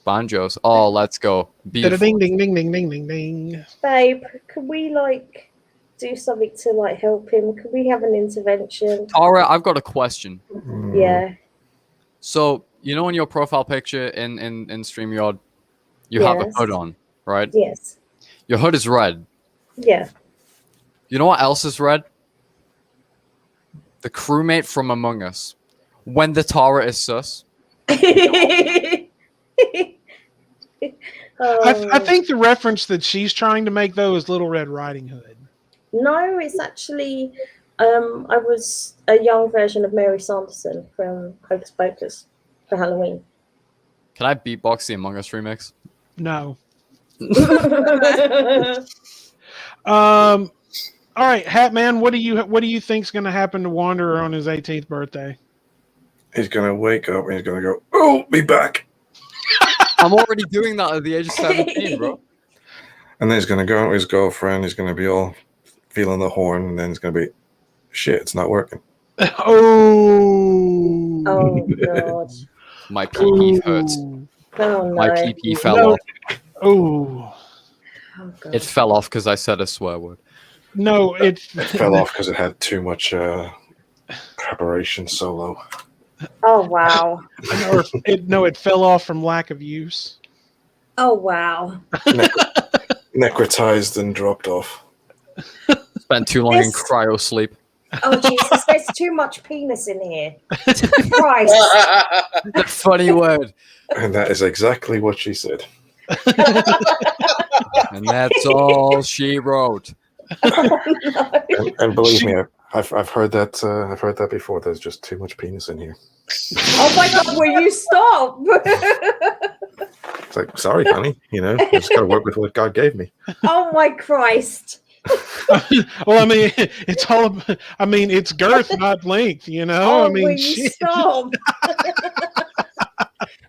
Banjos. Oh, let's go. Ding ding ding ding ding ding ding. Babe, could we like do something to like help him? Could we have an intervention? Tara, I've got a question. Yeah. So you know in your profile picture in StreamYard, you have a hood on, right? Yes. Your hood is red. Yeah. You know what else is red? The crewmate from Among Us. When the Tara is sus. I think the reference that she's trying to make though is Little Red Riding Hood. No, it's actually I was a young version of Mary Sanderson from Hocus Pocus for Halloween. Can I beatbox the Among Us remix? No. All right, Hatman, what do you think's going to happen to Wanderer on his 18th birthday? He's gonna wake up and he's gonna go, "Oh, be back." I'm already doing that at the age of 17, bro. And then he's gonna go out with his girlfriend. He's gonna be all feeling the horn, and then he's gonna be, "Shit, it's not working." Oh. Oh God. My PP hurts. Oh no. My PP fell off. Oh. Oh, God. It fell off because I said a swear word. No, It fell off because it had too much preparation solo. Oh wow. it fell off from lack of use. Oh wow. Necrotized and dropped off. Spent too long in cryo sleep. Oh Jesus, there's too much penis in here. Christ. The funny word. And that is exactly what she said. And that's all she wrote. Oh, no. And believe me, I've heard that. I've heard that before. There's just too much penis in here. Oh my God, will you stop? It's like, sorry, honey. I just got to work with what God gave me. Oh my Christ. Well, I mean, it's all. I mean, it's girth, not length. Oh, I mean, will you shit. stop?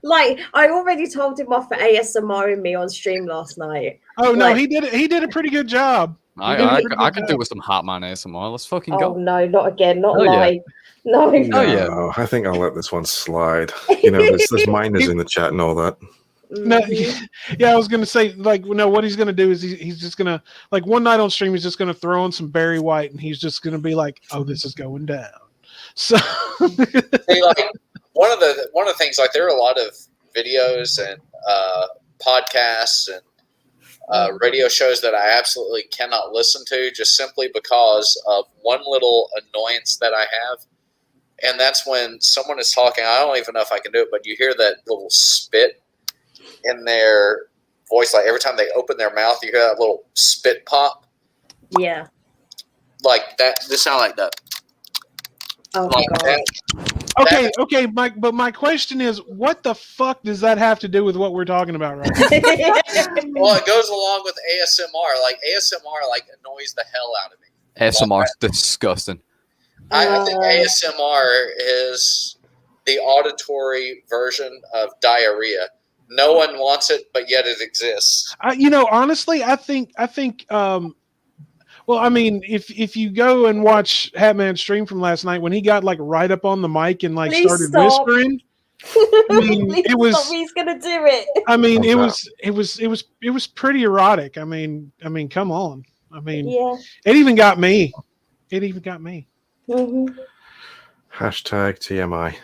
Like, I already told him off for ASMR me on stream last night. Oh no, Like- he did it. He did a pretty good job. I could do with some Hotman ASMR. Let's fucking Oh go. no, not again, not Oh, yeah. live. No. Oh, yeah. No, I think I'll let this one slide. There's minors in the chat and all that. No, Mhm. yeah, I was gonna say, like, no, what he's gonna do is he's just gonna, like, one night on stream, he's just gonna throw on some Barry White, and he's just gonna be like, "Oh, this is going down." So, See, like one of the things, like there are a lot of videos and podcasts and radio shows that I absolutely cannot listen to just simply because of one little annoyance that I have, and that's when someone is talking. I don't even know if I can do it, but you hear that little spit in their voice, like every time they open their mouth, you hear that little spit pop, Yeah. like that. This sound like that. Oh my Like God. that. okay, Mike. But my question is, what the fuck does that have to do with what we're talking about right now? Well, it goes along with ASMR. Like ASMR, like annoys the hell out of me. ASMR's disgusting. I think ASMR is the auditory version of diarrhea. No one wants it, but yet it exists. Honestly, I think. Well, I mean, if you go and watch Hatman's stream from last night, when he got like right up on the mic and like Please started stop. whispering, I mean, Please it was. stop, he's gonna do it. I mean, Oh, it was pretty erotic. I mean, come on. I mean, Yeah. it even got me. It even got me. Mhm. Hashtag TMI.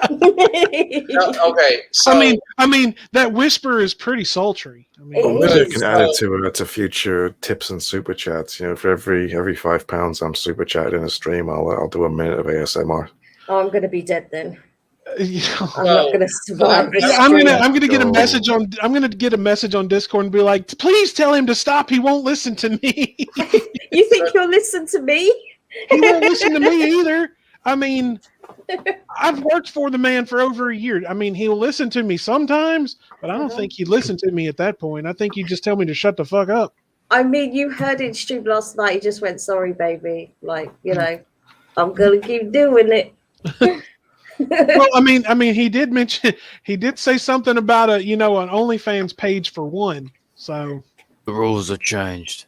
Mhm. Okay, so I mean, that whisper is pretty sultry. I mean, It Maybe I is. can add it to future tips and super chats. You know, for every £5 I'm super chatting in a stream, I'll do a minute of ASMR. Oh, I'm gonna be dead then. you know, I'm not gonna survive this. I'm stream. gonna get a message on Discord and be like, please tell him to stop. He won't listen to me. You think he'll listen to me? He won't listen to me either. I mean, I've worked for the man for over a year. I mean, he'll listen to me sometimes, but I don't think he'd listen to me at that point. I think he'd just tell me to shut the fuck up. I mean, you heard in stream last night. He just went, "Sorry, baby." Like, you know, I'm gonna keep doing it. Well, I mean, he did say something about an OnlyFans page for one. So The rules are changed.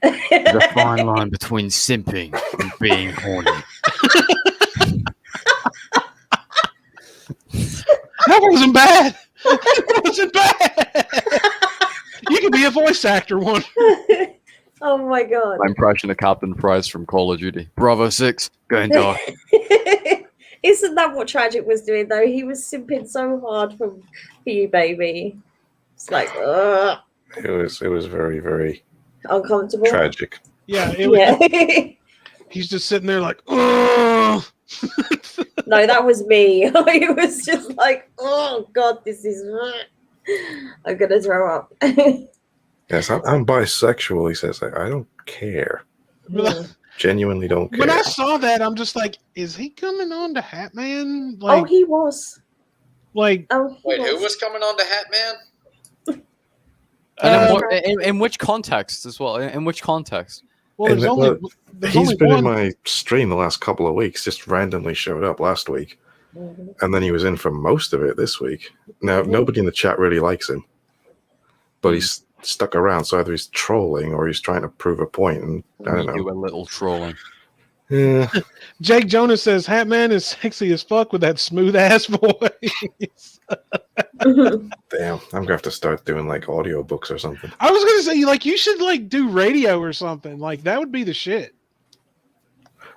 The fine line between simping and being horny. that wasn't bad. That wasn't bad. You could be a voice actor one. Oh my god. My impression of Captain Price from Call of Duty. Bravo 6, going dark. Isn't that what Tragic was doing though? He was simping so hard for you, baby. It's like, ugh. It was very, very Uncomfortable. tragic. Yeah, Yeah. he's just sitting there like, oh. No, that was me. I was just like, oh god, this is. I'm gonna throw up. Yes, I'm bisexual. He says, I don't care. Genuinely don't care. When I saw that, I'm just like, is he coming on to Hat Man? Like, Oh, he was. Like, wait, who was coming on to Hat Man? And in which context as well? In which context? Well, he's been in my stream the last couple of weeks, just randomly showed up last week. And then he was in for most of it this week. Now, nobody in the chat really likes him. But he's stuck around, so either he's trolling or he's trying to prove a point. And I don't know. Do a little trolling. Yeah. Jake Jonas says, Hat Man is sexy as fuck with that smooth ass voice. Damn, I'm gonna have to start doing like audiobooks or something. I was gonna say, like, you should like do radio or something. Like, that would be the shit.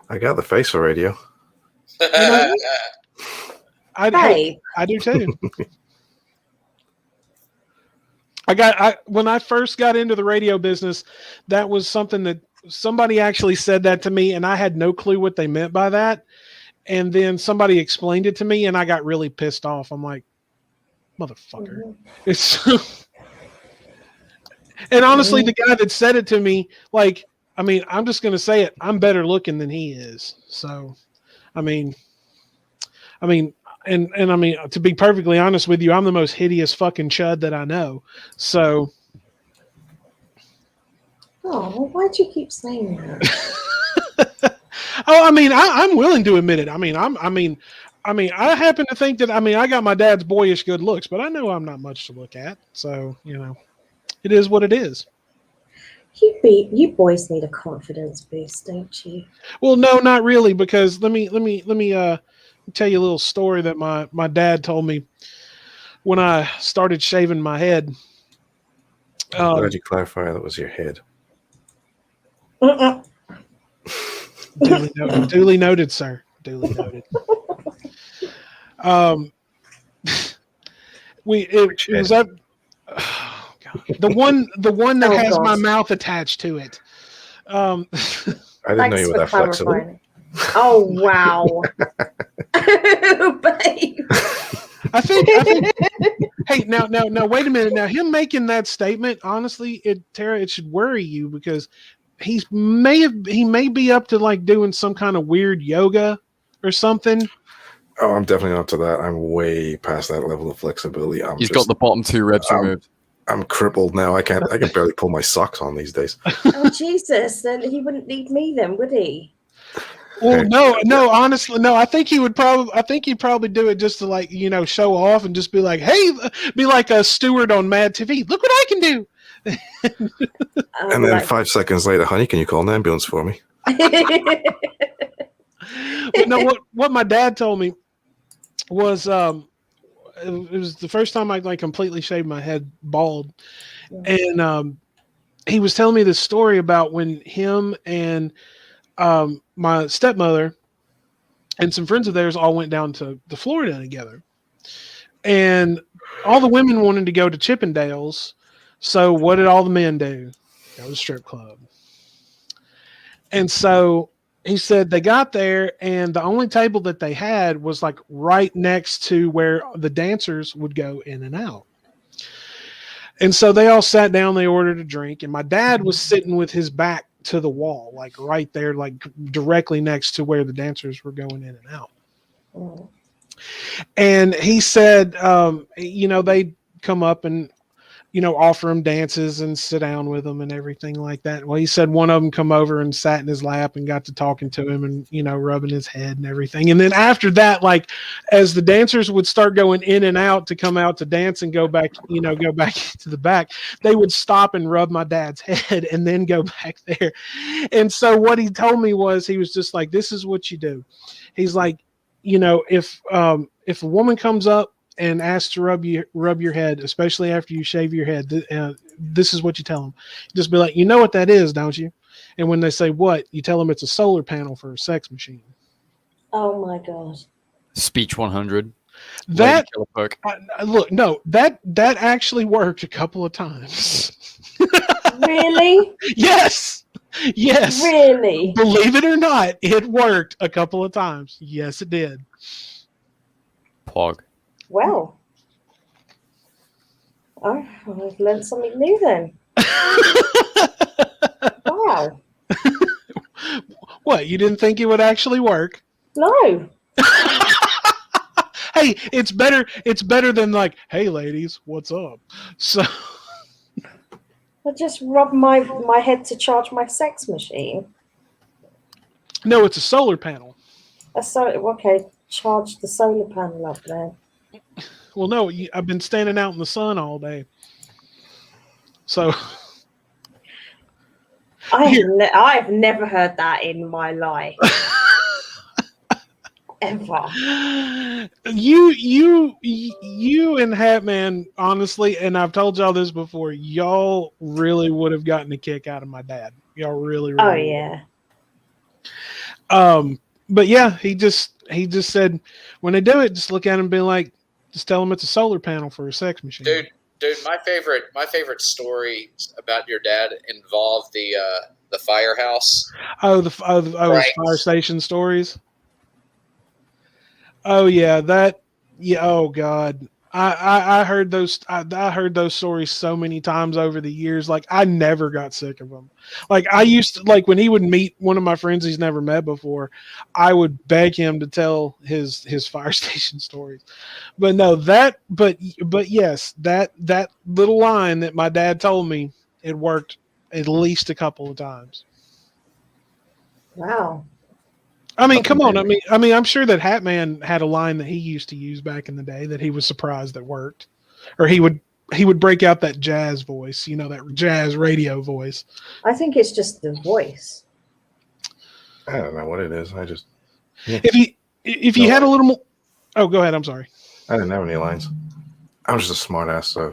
I got the face for radio. I do too. When I first got into the radio business, that was something that somebody actually said that to me, and I had no clue what they meant by that. And then somebody explained it to me, and I got really pissed off. I'm like, motherfucker. And honestly, the guy that said it to me, like, I mean, I'm just gonna say it. I'm better looking than he is. So, I mean, and I mean, to be perfectly honest with you, I'm the most hideous fucking chud that I know. So, oh, why'd you keep saying that? I mean, I'm willing to admit it. I mean, I happen to think that. I mean, I got my dad's boyish good looks, but I know I'm not much to look at. So, it is what it is. You boys need a confidence boost, don't you? Well, no, not really, because let me tell you a little story that my dad told me when I started shaving my head. I'm glad you clarify that was your head. Duly noted, sir. Duly noted. It was up. Oh, God. The one that has my mouth attached to it. I didn't know you were that flexible. Oh wow. Babe. I think hey, now wait a minute. Now him making that statement, honestly, Tara, it should worry you because he may be up to like doing some kind of weird yoga or something. Oh, I'm definitely not to that. I'm way past that level of flexibility. He's got the bottom 2 ribs removed. I'm crippled now. I can barely pull my socks on these days. Oh Jesus! Then he wouldn't need me, then would he? Well, no. Honestly, no. I think he'd probably do it just to like show off and just be like, hey, be like a steward on Mad TV. Look what I can do. And then 5 seconds later, honey, can you call an ambulance for me? But no, what my dad told me was it was the first time I like completely shaved my head bald, and he was telling me this story about when him and my stepmother and some friends of theirs all went down to Florida together. And all the women wanted to go to Chippendales. So what did all the men do? Go to the strip club. And so he said they got there, and the only table that they had was like right next to where the dancers would go in and out. And so they all sat down, they ordered a drink, and my dad was sitting with his back to the wall, like right there, like directly next to where the dancers were going in and out. Mm. And he said, they'd come up and, offer him dances and sit down with him and everything like that. Well, he said one of them come over and sat in his lap and got to talking to him and, rubbing his head and everything. And then after that, like as the dancers would start going in and out to come out to dance and go back to the back, they would stop and rub my dad's head and then go back there. And so what he told me was, he was just like, this is what you do. He's like, if a woman comes up and asks to rub your head, especially after you shave your head, this is what you tell them. Just be like, you know what that is, don't you? And when they say what, you tell them it's a solar panel for a sex machine. Oh my God. Speech 100. That look, no, that actually worked a couple of times. Really? Yes. Really? Believe it or not, it worked a couple of times. Yes, it did. Pog. Well, I've learned something new then. Wow. What, you didn't think it would actually work? No. Hey, it's better than like, hey ladies, what's up? So I just rub my head to charge my sex machine. no, it's a solar panel. Okay, charge the solar panel up there. Well, no, I've been standing out in the sun all day. So I have never heard that in my life. Ever. You and Hatman, honestly, and I've told y'all this before, y'all really would have gotten a kick out of my dad. Y'all really Oh would. yeah. But yeah, he just said when they do it, just look at him and be like, just tell them it's a solar panel for a sex machine. Dude, my favorite story about your dad involved the firehouse. The fire station stories. Oh yeah, oh God. I heard those stories so many times over the years. Like I never got sick of them. Like I used to, like when he would meet one of my friends he's never met before, I would beg him to tell his fire station stories. But no, but yes, that little line that my dad told me, it worked at least a couple of times. Wow. I mean, come on. I mean, I'm sure that Hatman had a line that he used to use back in the day that he was surprised that worked, or he would break out that jazz voice, that jazz radio voice. I think it's just the voice. I don't know what it is. I just if you had a little more. Oh, go ahead. I'm sorry. I didn't have any lines. I'm just a smart ass, so.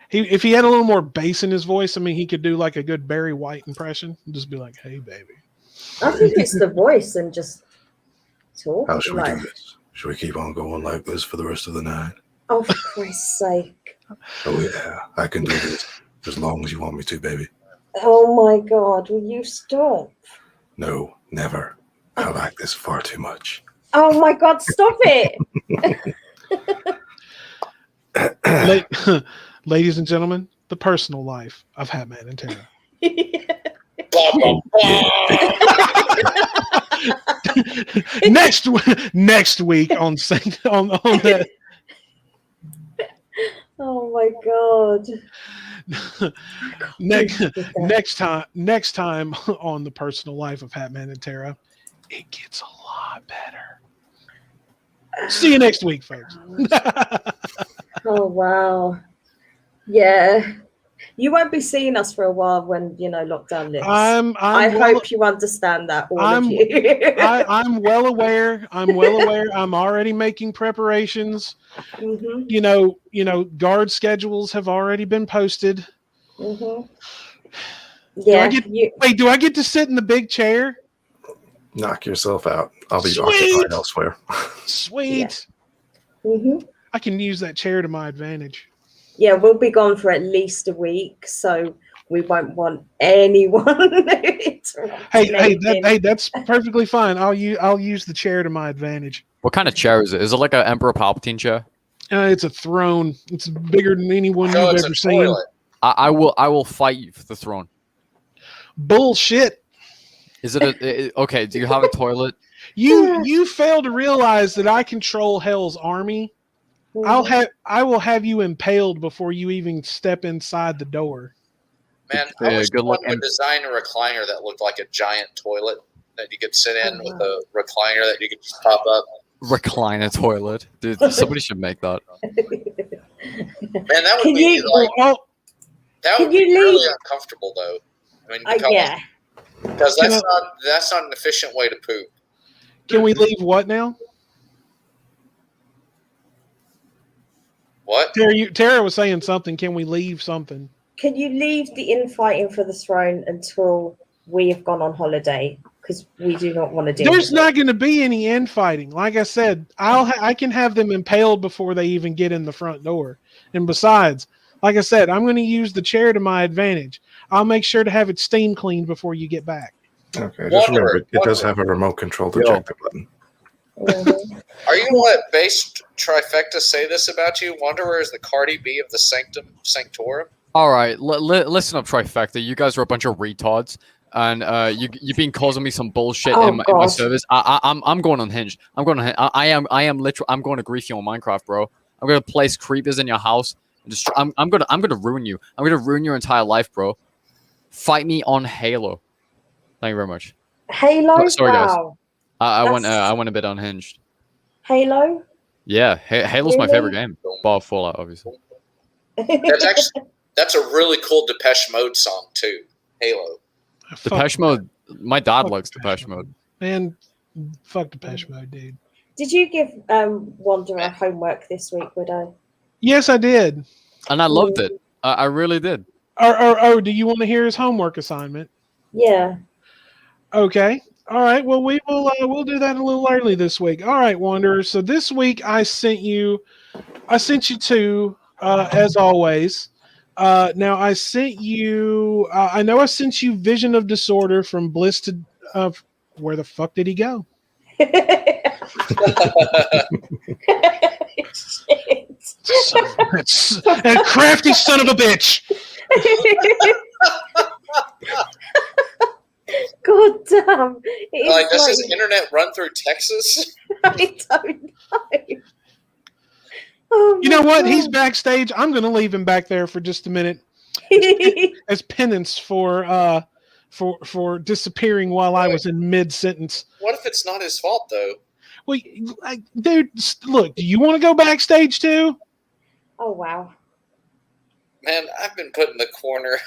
If he had a little more bass in his voice, I mean, he could do like a good Barry White impression and just be like, "Hey, baby." I think it's the voice and just talk. How should we do this? Should we keep on going like this for the rest of the night? Oh, for Christ's sake! Oh yeah, I can do this as long as you want me to, baby. Oh my God, will you stop? No, never. I like this far too much. Oh my God, stop it! Ladies and gentlemen, the personal life of Hatman and Tara. next week on that. Oh my God. Next time on the personal life of Hatman and Tara, it gets a lot better. See you next week, folks. Oh wow. Yeah. You won't be seeing us for a while when lockdown lifts. I hope you understand that. Of you. I'm well aware. I'm already making preparations. Mm-hmm. Guard schedules have already been posted. Mm-hmm. Yeah. Wait, do I get to sit in the big chair? Knock yourself out. I'll be Sweet. occupied elsewhere. Sweet. Mm-hmm. I can use that chair to my advantage. Yeah, we'll be gone for at least a week, so we won't want anyone. Hey, that's perfectly fine. I'll use the chair to my advantage. What kind of chair is it? Is it like an Emperor Palpatine chair? It's a throne. It's bigger than anyone No, you've it's ever a seen. toilet. I will fight you for the throne. Bullshit. Is it okay? Do you have a toilet? You fail to realize that I control Hell's army. I will have you impaled before you even step inside the door. Man, I wish someone would design a recliner that looked like a giant toilet that you could sit in with a recliner that you could just pop up. Recliner toilet, dude. Somebody should make that. Man, that would be that would be really uncomfortable, though. I mean, because that's not an efficient way to poop. Can we leave what now? What? Tara was saying something. Can we leave something? Can you leave the infighting for the throne until we have gone on holiday? Because we do not want to do. There's not going to be any infighting. Like I said, I can have them impaled before they even get in the front door. And besides, like I said, I'm going to use the chair to my advantage. I'll make sure to have it steam cleaned before you get back. Okay, just remember, it does have a remote control ejector button. Are you going to let base trifecta say this about you? Wanderer is the Cardi B of the Sanctorum? All right, listen up, trifecta. You guys are a bunch of retards, and you've been causing me some bullshit in my service. I'm going unhinged. I'm going to. I am literally. I'm going to grief you on Minecraft, bro. I'm going to place creepers in your house. And just, I'm going to ruin you. I'm going to ruin your entire life, bro. Fight me on Halo. Thank you very much. Halo. Sorry, guys. Wow. I went a bit unhinged. Halo. Yeah, Halo's my favorite game. Bar Fallout, obviously. That's a really cool Depeche Mode song too. Halo. Depeche Mode. My dad likes Depeche Mode. Man, fuck Depeche Mode, dude. Did you give Wanderer homework this week, Widow? Yes, I did. And I loved it. I really did. Do you want to hear his homework assignment? Yeah. Okay. All right. Well, we'll do that a little early this week. All right, Wanderer. So this week I sent you two, as always. Now I sent you. I know I sent you Vision of Disorder from Bliss to. Where the fuck did he go? That crafty son of a bitch. God damn. Does his internet run through Texas? I don't know. Oh, you know what? God. He's backstage. I'm going to leave him back there for just a minute as penance for disappearing while I was in mid-sentence. What if it's not his fault, though? Well, dude, look, do you want to go backstage too? Oh, wow. Man, I've been put in the corner.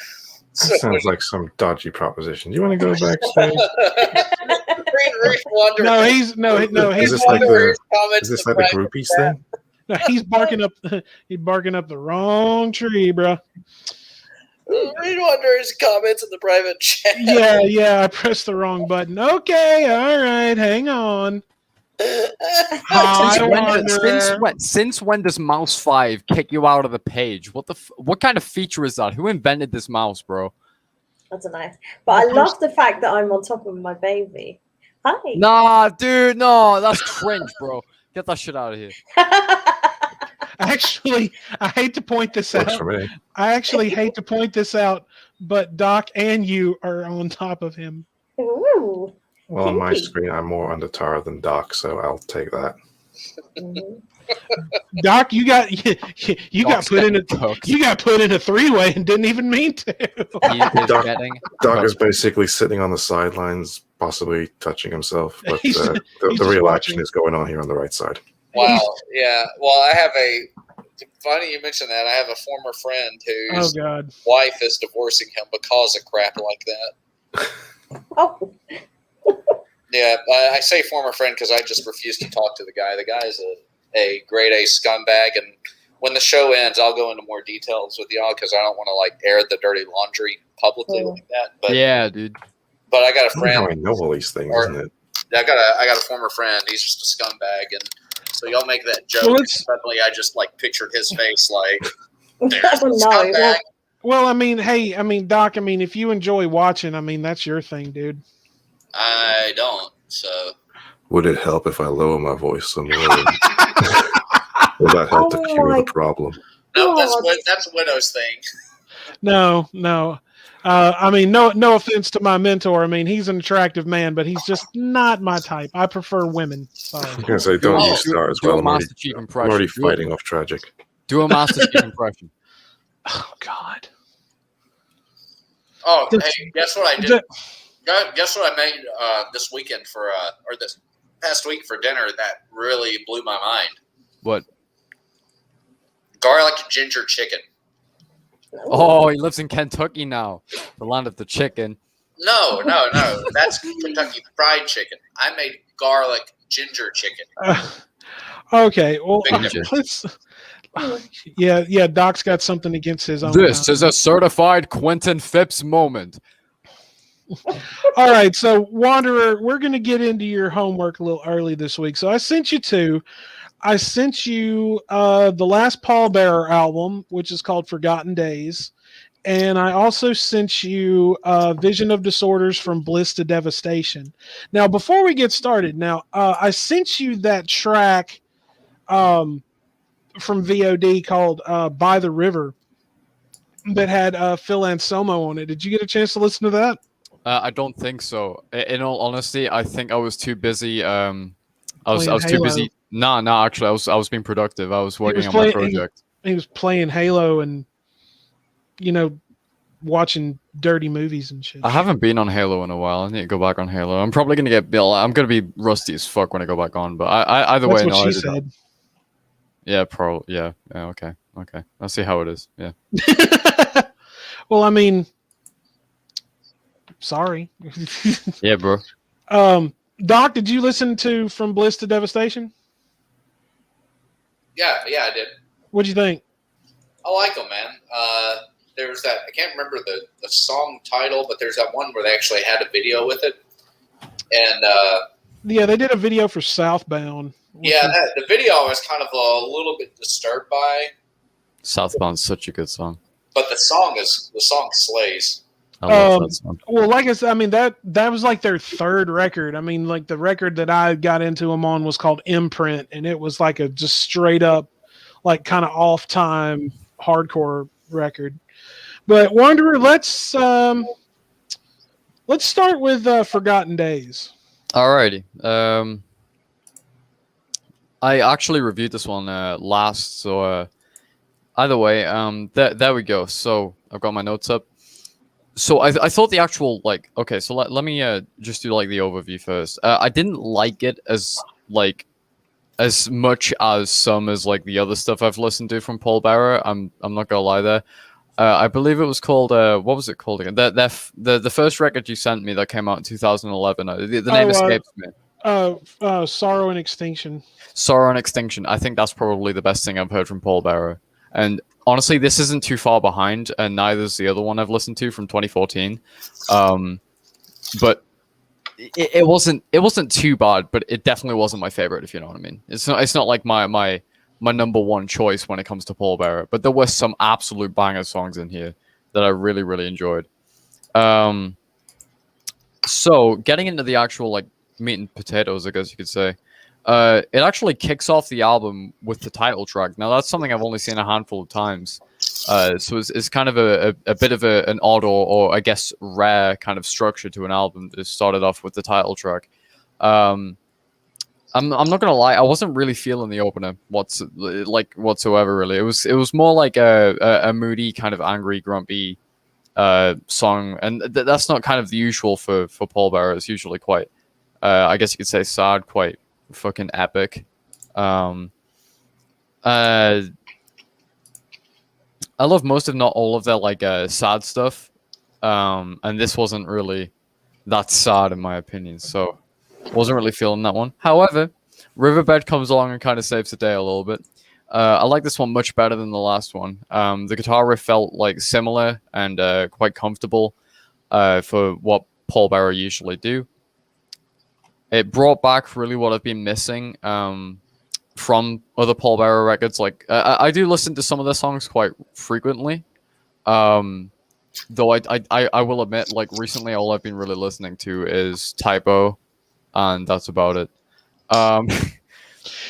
That sounds like some dodgy proposition. Do you want to go backstage? No, he's Is this like the groupies thing? No, he's barking up the wrong tree, bro. Read Wanderer's comments in the private chat. Yeah, I pressed the wrong button. Okay, all right, hang on. Since when does Mouse 5 kick you out of the page? What kind of feature is that? Who invented this mouse, bro? That's nice. But I love the fact that I'm on top of my baby. Hi. Nah, dude, no, that's cringe, bro. Get that shit out of here. Actually, I hate to point this out. I actually hate to point this out, but Doc and you are on top of him. Ooh. Well, on my screen, I'm more under Tara than Doc, so I'll take that. Doc, you got put in a three-way and didn't even mean to. Doc is basically sitting on the sidelines, possibly touching himself, but the real action is going on here on the right side. Wow. Yeah. Well, I have funny you mentioned that. I have a former friend whose wife is divorcing him because of crap like that. Oh. Yeah, I say former friend because I just refuse to talk to the guy. The guy is a grade A scumbag, and when the show ends, I'll go into more details with y'all because I don't want to like air the dirty laundry publicly like that. But yeah, dude. But I got a friend. How I know all these things, isn't it? I got a former friend. He's just a scumbag, and so y'all make that joke. Well, and suddenly, I just like pictured his face like, "There's Oh, a no. scumbag." Well, I mean, hey, I mean, Doc, I mean, if you enjoy watching, I mean, that's your thing, dude. I don't. So Would it help if I lower my voice some more? Will that help to cure the problem? no, that's Widow's thing. No. I mean, no offense to my mentor. I mean, he's an attractive man, but he's just not my type. I prefer women. Sorry. I was going to say, don't you start as well. I'm already fighting off tragic. Do a Master Chief impression. Oh, God. Oh, hey, guess what I did? Guess what I made this weekend or this past week for dinner that really blew my mind? What? Garlic ginger chicken. Oh, he lives in Kentucky now, the land of the chicken. No. That's Kentucky Fried Chicken. I made garlic ginger chicken. Okay, well, Big yeah. Doc's got something against his own. This is a certified Quentin Phipps moment. All right, so Wanderer, we're going to get into your homework a little early this week. So I sent you two. I sent you the last Paul Bearer album, which is called Forgotten Days. And I also sent you Vision of Disorders from Bliss to Devastation. Now, before we get started, I sent you that track from VOD called By the River that had Phil Anselmo on it. Did you get a chance to listen to that? I don't think so. In all honesty, I think I was too busy. I was Playing too Halo. busy. No, actually, I was being productive. I was working on my project. He was playing Halo and, watching dirty movies and shit. I haven't been on Halo in a while. I need to go back on Halo. I'm probably gonna get Bill. I'm gonna be rusty as fuck when I go back on. But either That's way, what no. she said. Yeah, probably. Yeah. Okay. I'll see how it is. Yeah. Well, I mean, sorry. Yeah, bro. Doc, did you listen to From Bliss to Devastation? Yeah, I did. What'd you think? I like them, man. There's that, I can't remember the song title, but there's that one where they actually had a video with it. And yeah, they did a video for Southbound. Yeah, the video I was kind of a little bit disturbed by. Southbound's such a good song. But the song slays. I love that song. Well, like I said, I mean that was like their third record. I mean, like the record that I got into them on was called Imprint, and it was like a just straight up, like kind of off time hardcore record. But Wanderer, let's start with Forgotten Days. Alrighty. I actually reviewed this one last, so either way, there we go. So I've got my notes up. So I thought the actual okay. So let me just do the overview first. I didn't like it as much as some as the other stuff I've listened to from Paul Bearer. I'm not gonna lie there. I believe it was called what was it called again? The first record you sent me that came out in 2011. The name escapes me. Sorrow and Extinction. Sorrow and Extinction. I think that's probably the best thing I've heard from Paul Bearer. And honestly, this isn't too far behind, and neither is the other one I've listened to from 2014. But it wasn't too bad, but it definitely wasn't my favorite, if you know what I mean. It's not like my number one choice when it comes to Paul Bearer, but there were some absolute banger songs in here that I really, really enjoyed. So getting into the actual meat and potatoes, I guess you could say. It actually kicks off the album with the title track. Now, that's something I've only seen a handful of times. So it's kind of a bit of an odd or I guess rare kind of structure to an album that started off with the title track. I'm not gonna lie, I wasn't really feeling the opener whatsoever. Really, it was more like a moody kind of angry, grumpy song, and that's not kind of the usual for Paul Bearer. It's usually quite, I guess you could say, sad, quite fucking epic. I love most, if not all, of their sad stuff, and this wasn't really that sad in my opinion, so wasn't really feeling that one. However, Riverbed comes along and kind of saves the day a little bit. I like this one much better than the last one. The guitar riff felt like similar and quite comfortable for what Paul Bearer usually do. It brought back really what I've been missing from other Paul Bearer records. Like I do listen to some of their songs quite frequently, though I will admit, like recently, all I've been really listening to is Typo, and that's about it.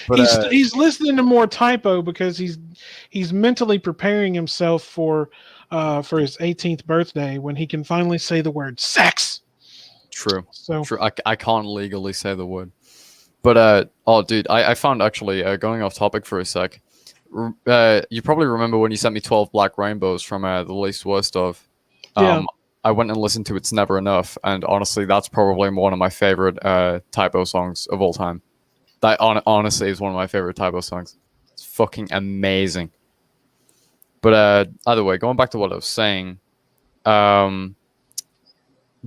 But he's listening to more Typo because he's mentally preparing himself for his 18th birthday when he can finally say the word sex. True. So true. I can't legally say the word. But oh, dude, I found actually going off topic for a sec. You probably remember when you sent me 12 Black Rainbows from the least worst of. Yeah. I went and listened to It's Never Enough, and honestly, that's probably one of my favorite Typo songs of all time. That honestly is one of my favorite Typo songs. It's fucking amazing. But either way, going back to what I was saying, but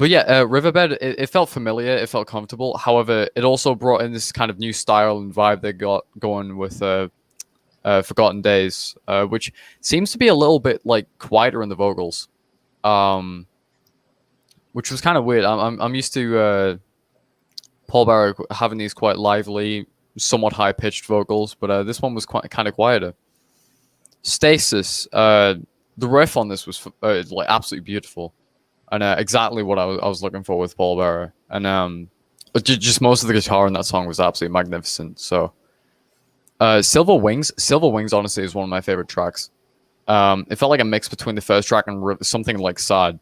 yeah, Riverbed, it felt familiar, it felt comfortable. However, it also brought in this kind of new style and vibe they got going with Forgotten Days, which seems to be a little bit like quieter in the vocals, which was kind of weird. I'm used to Paul Bearer having these quite lively, somewhat high-pitched vocals, but this one was kind of quieter. Stasis, the riff on this was like absolutely beautiful, and exactly what I was looking for with Paul Bearer. And just most of the guitar in that song was absolutely magnificent. So, Silver Wings honestly is one of my favorite tracks. It felt like a mix between the first track and something like Sad,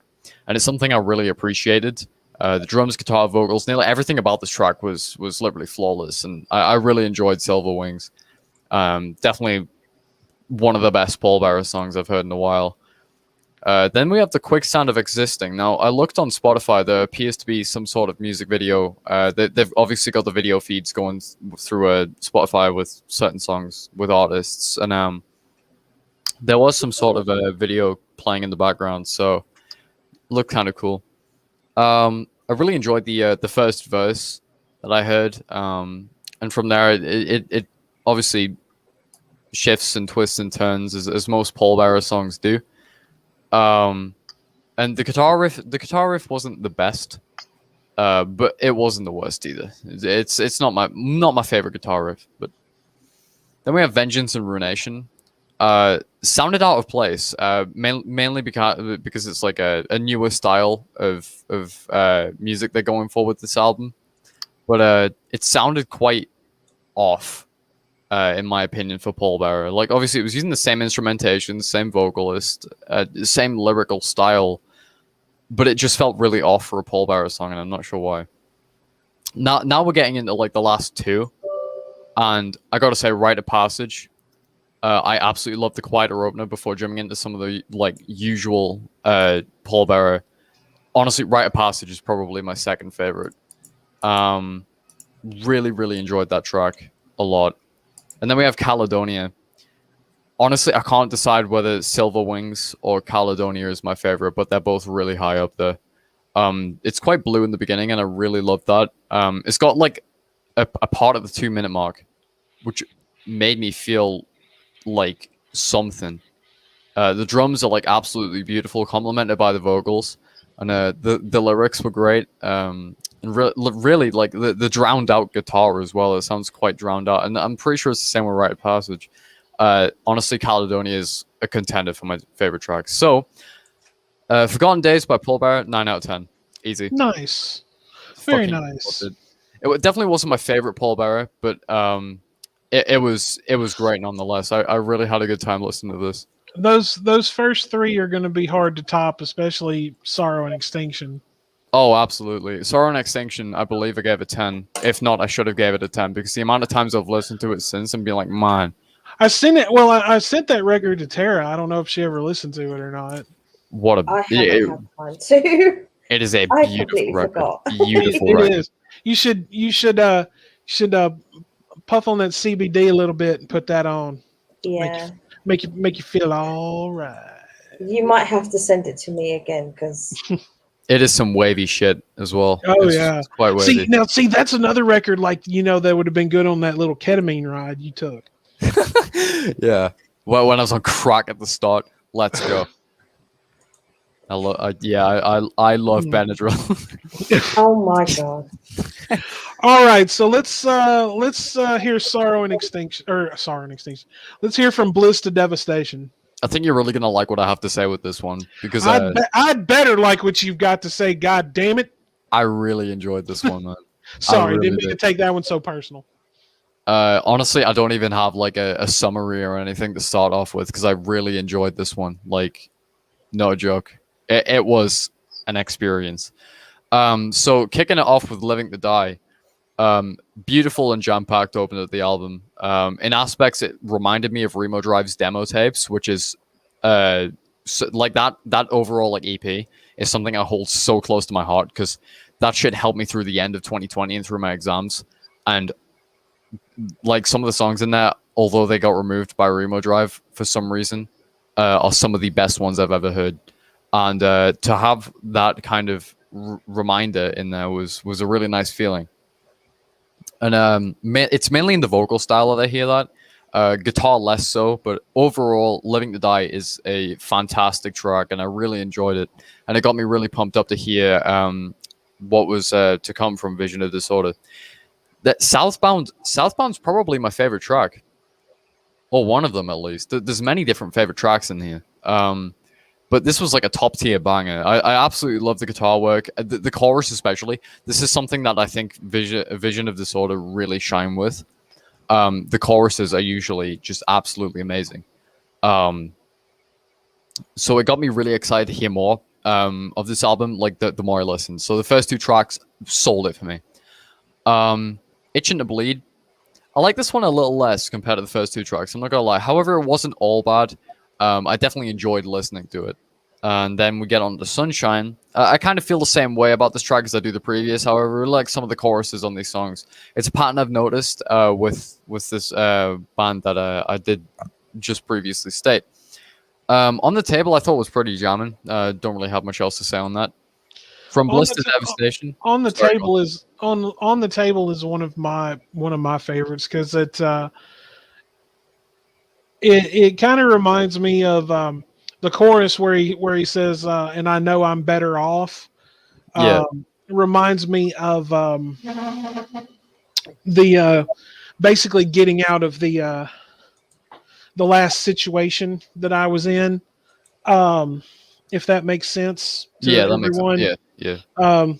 and it's something I really appreciated. The drums, guitar, vocals, nearly everything about this track was literally flawless, and I really enjoyed Silver Wings. Definitely one of the best Paul Bearer songs I've heard in a while. Then we have The Quick Sound of Existing. Now, I looked on Spotify. There appears to be some sort of music video. They've obviously got the video feeds going through Spotify with certain songs with artists, and there was some sort of a video playing in the background, so it looked kind of cool. I really enjoyed the first verse that I heard, and from there it obviously shifts and twists and turns as most Paul Bearer songs do. And the guitar riff wasn't the best, but it wasn't the worst either. It's not my favorite guitar riff. But then we have Vengeance and Ruination. Sounded out of place, mainly because it's like a newer style of music they're going for with this album, but it sounded quite off, in my opinion, for Paul Bearer. Like, obviously, it was using the same instrumentation, same vocalist, same lyrical style, but it just felt really off for a Paul Bearer song, and I'm not sure why. Now we're getting into like the last two, and I gotta say, Rite of Passage. I absolutely love the quieter opener before jumping into some of the like usual Paul Bearer. Honestly, Rite of Passage is probably my second favorite. Really enjoyed that track a lot. And then we have Caledonia. Honestly, I can't decide whether Silver Wings or Caledonia is my favorite, but they're both really high up there. It's quite blue in the beginning, and I really love that. It's got like a part at the 2-minute mark, which made me feel like something. The drums are like absolutely beautiful, complemented by the vocals, and the lyrics were great. And really like the drowned out guitar as well. It sounds quite drowned out, and I'm pretty sure it's the same with Rite of Passage. Honestly, Caledonia is a contender for my favorite tracks. So, Forgotten Days by Paul Bearer, 9 out of 10, easy. Nice, very nice. It definitely wasn't my favorite Paul Bearer, but it was great nonetheless. I really had a good time listening to this. Those first three are going to be hard to top, especially Sorrow and Extinction. Oh, absolutely. Sorrow and Extinction, I believe I gave it 10. If not, I should have gave it a 10, because the amount of times I've listened to it since and been like, man. I sent that record to Tara. I don't know if she ever listened to it or not. What a I haven't had time to. It is a I beautiful completely record. forgot. Beautiful It record. is. You should puff on that CBD a little bit and put that on. Yeah. Make you feel all right. You might have to send it to me again, because It is some wavy shit as well. Oh, It's yeah. quite wavy. See, that's another record like that would have been good on that little ketamine ride you took. Yeah. Well, when I was on crack at the start, let's go. I love Benadryl. Oh my god. All right, so let's hear Sorrow and Extinction, or Sorrow and Extinction. Let's hear from Bliss to Devastation. I think you're really gonna like what I have to say with this one because I'd better like what you've got to say. God damn it! I really enjoyed this one, man. Sorry, really didn't mean to take that one so personal. Honestly, I don't even have like a summary or anything to start off with because I really enjoyed this one. Like, no joke, it was an experience. So kicking it off with "Living to Die," beautiful and jam-packed open at the album. In aspects, it reminded me of Remo Drive's demo tapes, which is like that overall like EP is something I hold so close to my heart because that shit helped me through the end of 2020 and through my exams. And like some of the songs in there, although they got removed by Remo Drive for some reason, are some of the best ones I've ever heard. And to have that kind of reminder in there was a really nice feeling. And it's mainly in the vocal style that I hear that. Guitar less so, but overall, Living to Die is a fantastic track, and I really enjoyed it. And it got me really pumped up to hear what was to come from Vision of Disorder. That Southbound's probably my favorite track, or one of them at least. There's many different favorite tracks in here, but this was like a top tier banger. I absolutely love the guitar work, the chorus especially. This is something that I think Vision of Disorder really shine with. The choruses are usually just absolutely amazing. So it got me really excited to hear more of this album, like the more I listened. So the first two tracks sold it for me. Itching to Bleed. I like this one a little less compared to the first two tracks. I'm not gonna lie. However, it wasn't all bad. I definitely enjoyed listening to it. And then we get on to Sunshine. I kind of feel the same way about this track as I do the previous. However, like some of the choruses on these songs, it's a pattern I've noticed with this band that I did just previously state. On the Table, I thought was pretty jamming. Don't really have much else to say on that. From Bliss to Devastation. On the Table is on the Table is one of my favorites because it kind of reminds me of the chorus where he says and I know I'm better off. Yeah. It reminds me of the basically getting out of the last situation that I was in. If that makes sense to everyone. Makes sense. Yeah. I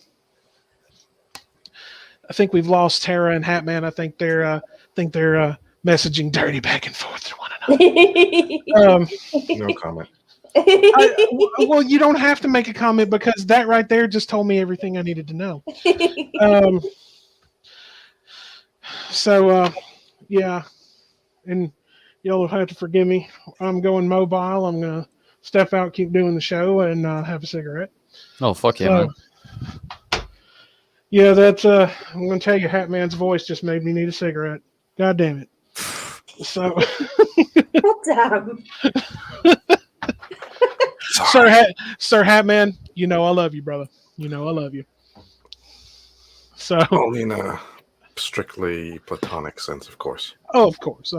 think we've lost Tara and Hatman. I think they're messaging dirty back and forth to one another. No comment. Well, you don't have to make a comment because that right there just told me everything I needed to know. Yeah, and y'all will have to forgive me. I'm going mobile. I'm gonna step out, keep doing the show, and have a cigarette. Oh, fuck yeah, man. Yeah, that's I'm gonna tell you, Hatman's voice just made me need a cigarette. God damn it. So Damn. Sir Hatman, you know I love you, brother. You know I love you. So only in a strictly platonic sense, of course. Oh, of course.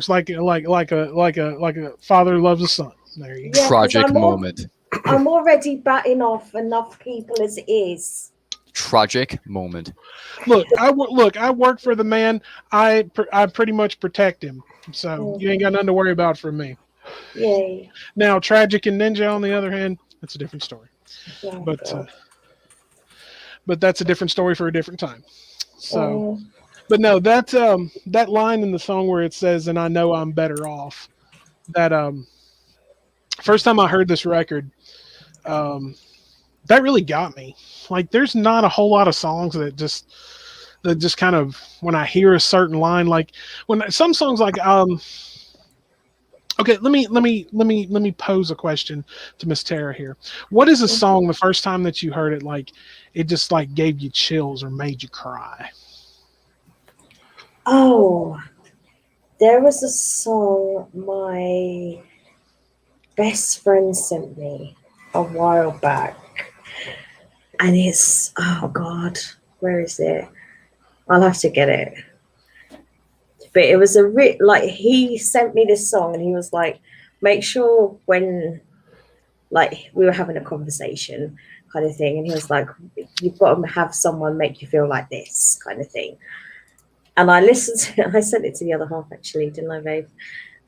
Like a father loves a son. There you go. Yeah, Tragic moment. I'm already batting off enough people as it is. Tragic moment. Look, I work for the man. I pretty much protect him. So you ain't got nothing to worry about from me. Yay. Now, Tragic and Ninja, on the other hand, that's a different story. Oh, but that's a different story for a different time. So, but no, that line in the song where it says, "And I know I'm better off." That first time I heard this record, that really got me. Like, there's not a whole lot of songs that just kind of, when I hear a certain line, like when some songs like okay, let me pose a question to Miss Tara here. What is a song the first time that you heard it, like it just like gave you chills or made you cry? Oh, there was a song my best friend sent me a while back, and it's, oh God, where is it? I'll have to get it. but it was like he sent me this song and he was like, make sure when like we were having a conversation kind of thing, and he was like, you've got to have someone make you feel like this kind of thing. And I listened to it. I sent it to the other half actually, didn't I, babe?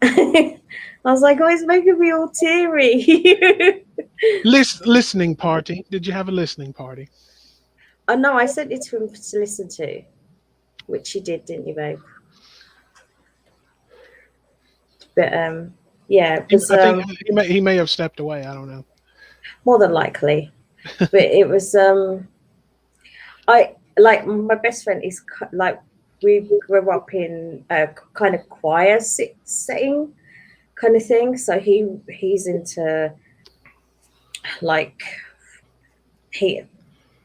I was like, oh, it's making me all teary. Listening party. Did you have a listening party? Oh no, I sent it to him to listen to, which you did, didn't you, babe? But yeah, it was, I think he may have stepped away. I don't know. more than likely. But it was I like my best friend is like we grew up in a kind of choir setting kind of thing. So he's into like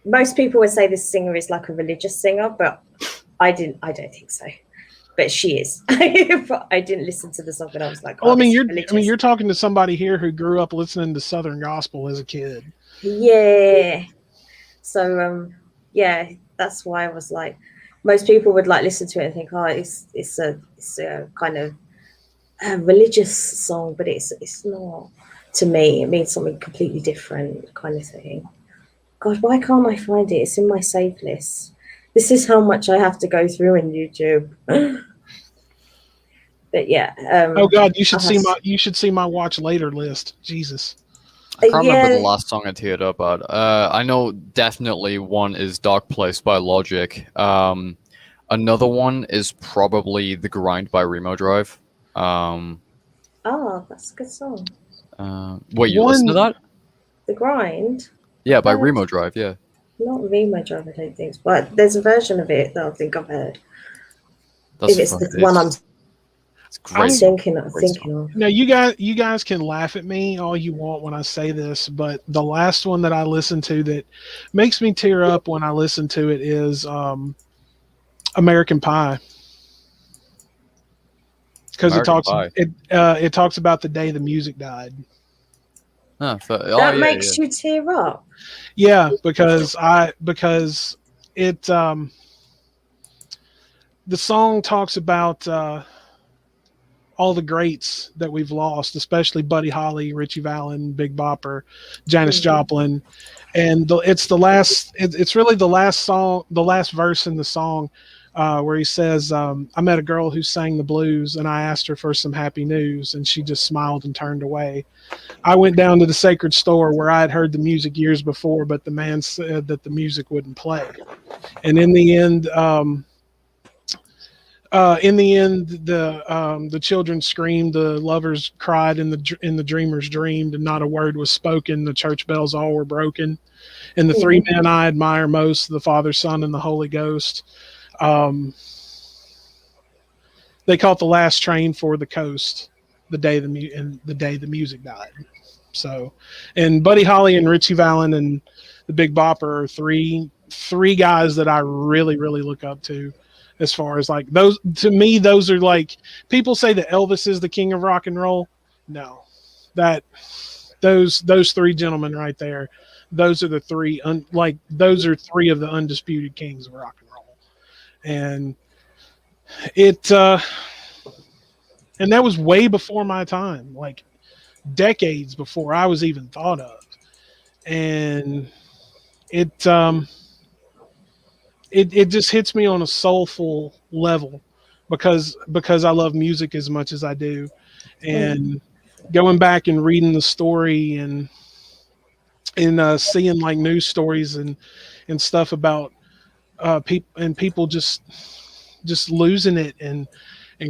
most people would say this singer is like a religious singer, but I don't think so. But she is. But I didn't listen to the song and I was like, oh, well, you're talking to somebody here who grew up listening to Southern gospel as a kid. Yeah. So yeah, that's why I was like, most people would like listen to it and think, oh, it's a kind of a religious song, but it's not. To me, it means something completely different kind of thing. God, why can't I find it? It's in my save list. This is how much I have to go through in YouTube. But yeah. Oh God, you should see my watch later list. Jesus. I can't remember the last song I teared up at. I know definitely one is Dark Place by Logic. Another one is probably The Grind by Remo Drive. Oh, that's a good song. Wait, you listen to that? The Grind? Yeah, by Remo Drive, yeah. Not Remo Drive, I don't think. But there's a version of it that I think I've heard. That's if it's the one I'm thinking of. Now you guys can laugh at me all you want when I say this, but the last one that I listened to that makes me tear up when I listen to it is American Pie. Because it talks about the day the music died. That makes you tear up. Yeah, because it the song talks about all the greats that we've lost, especially Buddy Holly, Richie Valens, Big Bopper, Janis Joplin, and it's really the last song, the last verse in the song. Where he says, I met a girl who sang the blues and I asked her for some happy news and she just smiled and turned away. I went down to the sacred store where I had heard the music years before, but the man said that the music wouldn't play. And in the end, the children screamed, the lovers cried, and the dreamers dreamed, and not a word was spoken. The church bells all were broken. And the three men I admire most, the Father, Son, and the Holy Ghost, they caught the last train for the coast the day the music died. So, and Buddy Holly and Richie Valens and the Big Bopper are three guys that I really, really look up to. As far as like those, to me, those are like, people say that Elvis is the king of rock and roll. No, those three gentlemen right there, those are the three. Those are three of the undisputed kings of rock and roll. And and that was way before my time, like decades before I was even thought of. And it just hits me on a soulful level because I love music as much as I do. And going back and reading the story and seeing like news stories and stuff about people just losing it and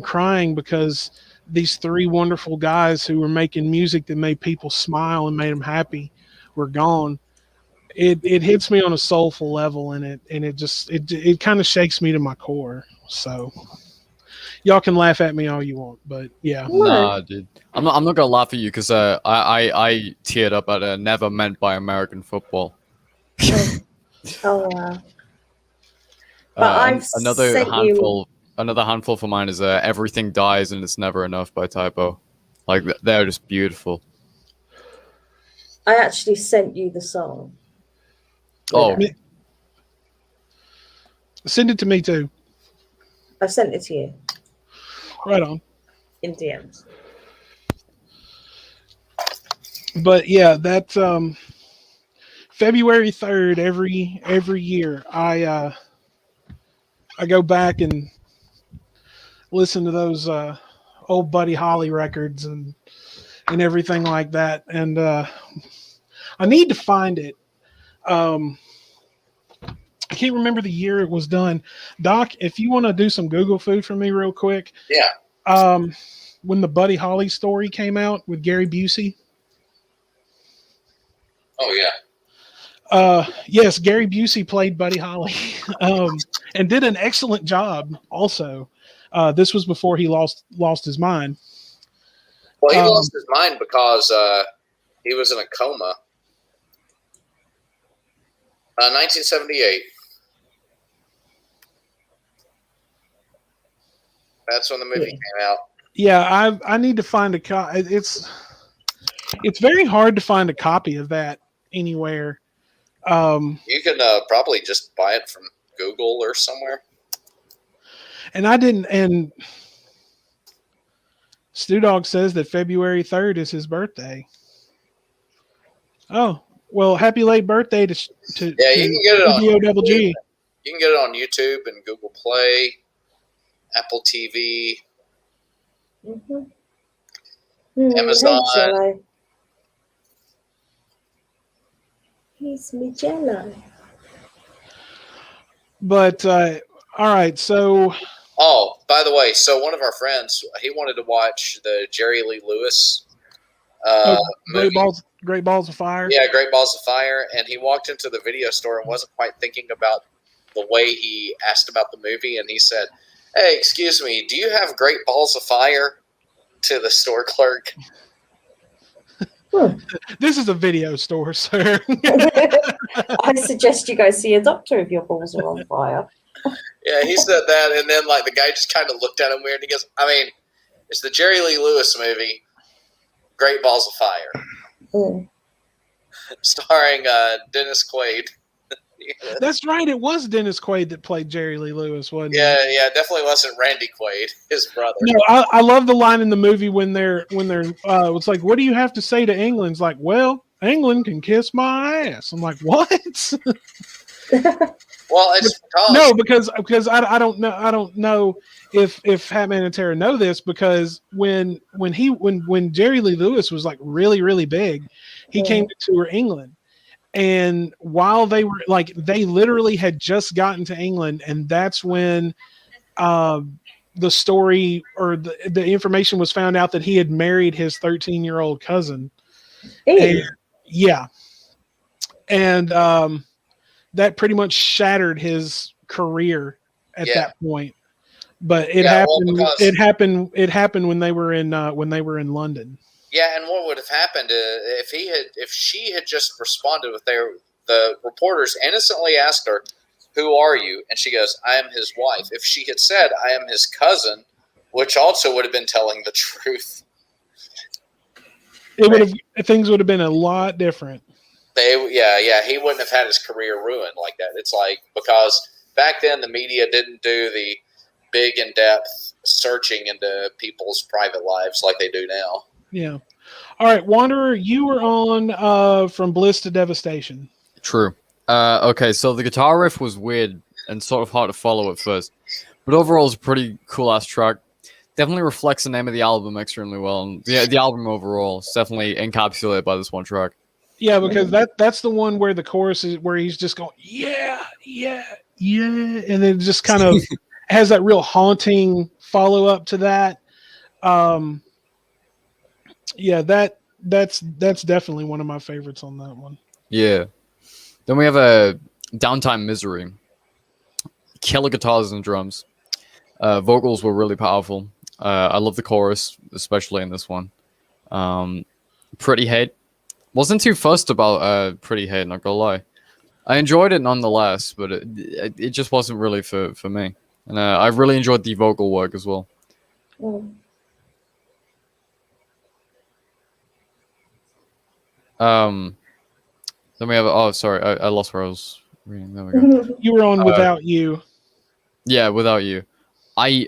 crying because these three wonderful guys who were making music that made people smile and made them happy were gone. It hits me on a soulful level, and it kind of shakes me to my core. So y'all can laugh at me all you want, but yeah. Nah, dude, I'm not gonna laugh at you because I teared up at Never Meant by American Football. Oh wow. But another handful for mine is Everything Dies and It's Never Enough by Typo. Like, they're just beautiful. I actually sent you the song. Oh. Send it to me too. I sent it to you. Right on. in DMs. But yeah, that's February 3rd every year. I go back and listen to those old Buddy Holly records and everything like that. And I need to find it. I can't remember the year it was done. Doc, if you want to do some Google food for me real quick. Yeah. When the Buddy Holly story came out with Gary Busey. Oh yeah. Yes, Gary Busey played Buddy Holly, and did an excellent job. Also, this was before he lost his mind. Well, he lost his mind because he was in a coma. 1978. That's when the movie came out. Yeah, I need to find a copy. It's very hard to find a copy of that anywhere. You can probably just buy it from Google or somewhere. And I didn't. And Stu Dog says that February 3rd is his birthday. Oh well, happy late birthday to Yeah, you can get it on DOGG. You can get it on YouTube and Google Play, Apple TV, Amazon. He's me jello. But all right, so. Oh, by the way, so one of our friends, he wanted to watch the Jerry Lee Lewis movie. Great Balls of Fire. Yeah, Great Balls of Fire. And he walked into the video store and wasn't quite thinking about the way he asked about the movie. And he said, "Hey, excuse me, do you have Great Balls of Fire?" to the store clerk. This is a video store, sir. I suggest you go see a doctor if your balls are on fire. Yeah, he said that, and then like the guy just kind of looked at him weird. And he goes, "I mean, it's the Jerry Lee Lewis movie, Great Balls of Fire, starring Dennis Quaid." That's right. It was Dennis Quaid that played Jerry Lee Lewis, wasn't it? Yeah, definitely wasn't Randy Quaid, his brother. No, I love the line in the movie when they're it's like, "What do you have to say to England?" It's like, "Well, England can kiss my ass." I'm like, "What?" Well, it's because I don't know if Hatman and Tara know this, because when Jerry Lee Lewis was like really, really big, he came to tour England. And while they were they literally had just gotten to England, and that's when the story or the information was found out that he had married his 13-year-old cousin. And, yeah. And that pretty much shattered his career at that point. But it happened. Well, it happened when they were in London. Yeah, and what would have happened if she had just responded with the reporters innocently asked her, "Who are you?" and she goes, "I am his wife." If she had said, "I am his cousin," which also would have been telling the truth, things would have been a lot different. He wouldn't have had his career ruined like that. It's like, because back then the media didn't do the big in-depth searching into people's private lives like they do now. Yeah. All right, Wanderer, you were on From Bliss to Devastation. True. Okay, so the guitar riff was weird and sort of hard to follow at first, but overall it's a pretty cool-ass track. Definitely reflects the name of the album extremely well, and the album overall is definitely encapsulated by this one track. Yeah, because that's the one where the chorus is where he's just going, yeah, yeah, yeah, and it just kind of has that real haunting follow-up to that. Yeah, that's definitely one of my favorites on that one. Yeah. Then we have a Downtime Misery. Killer guitars and drums. Vocals were really powerful. I love the chorus, especially in this one. Pretty Hate. Wasn't too fussed about Pretty Hate, not gonna lie. I enjoyed it nonetheless, but it just wasn't really for me. And I really enjoyed the vocal work as well. Then we have I lost where I was reading. There we go. You were on Without You. Yeah, Without You. I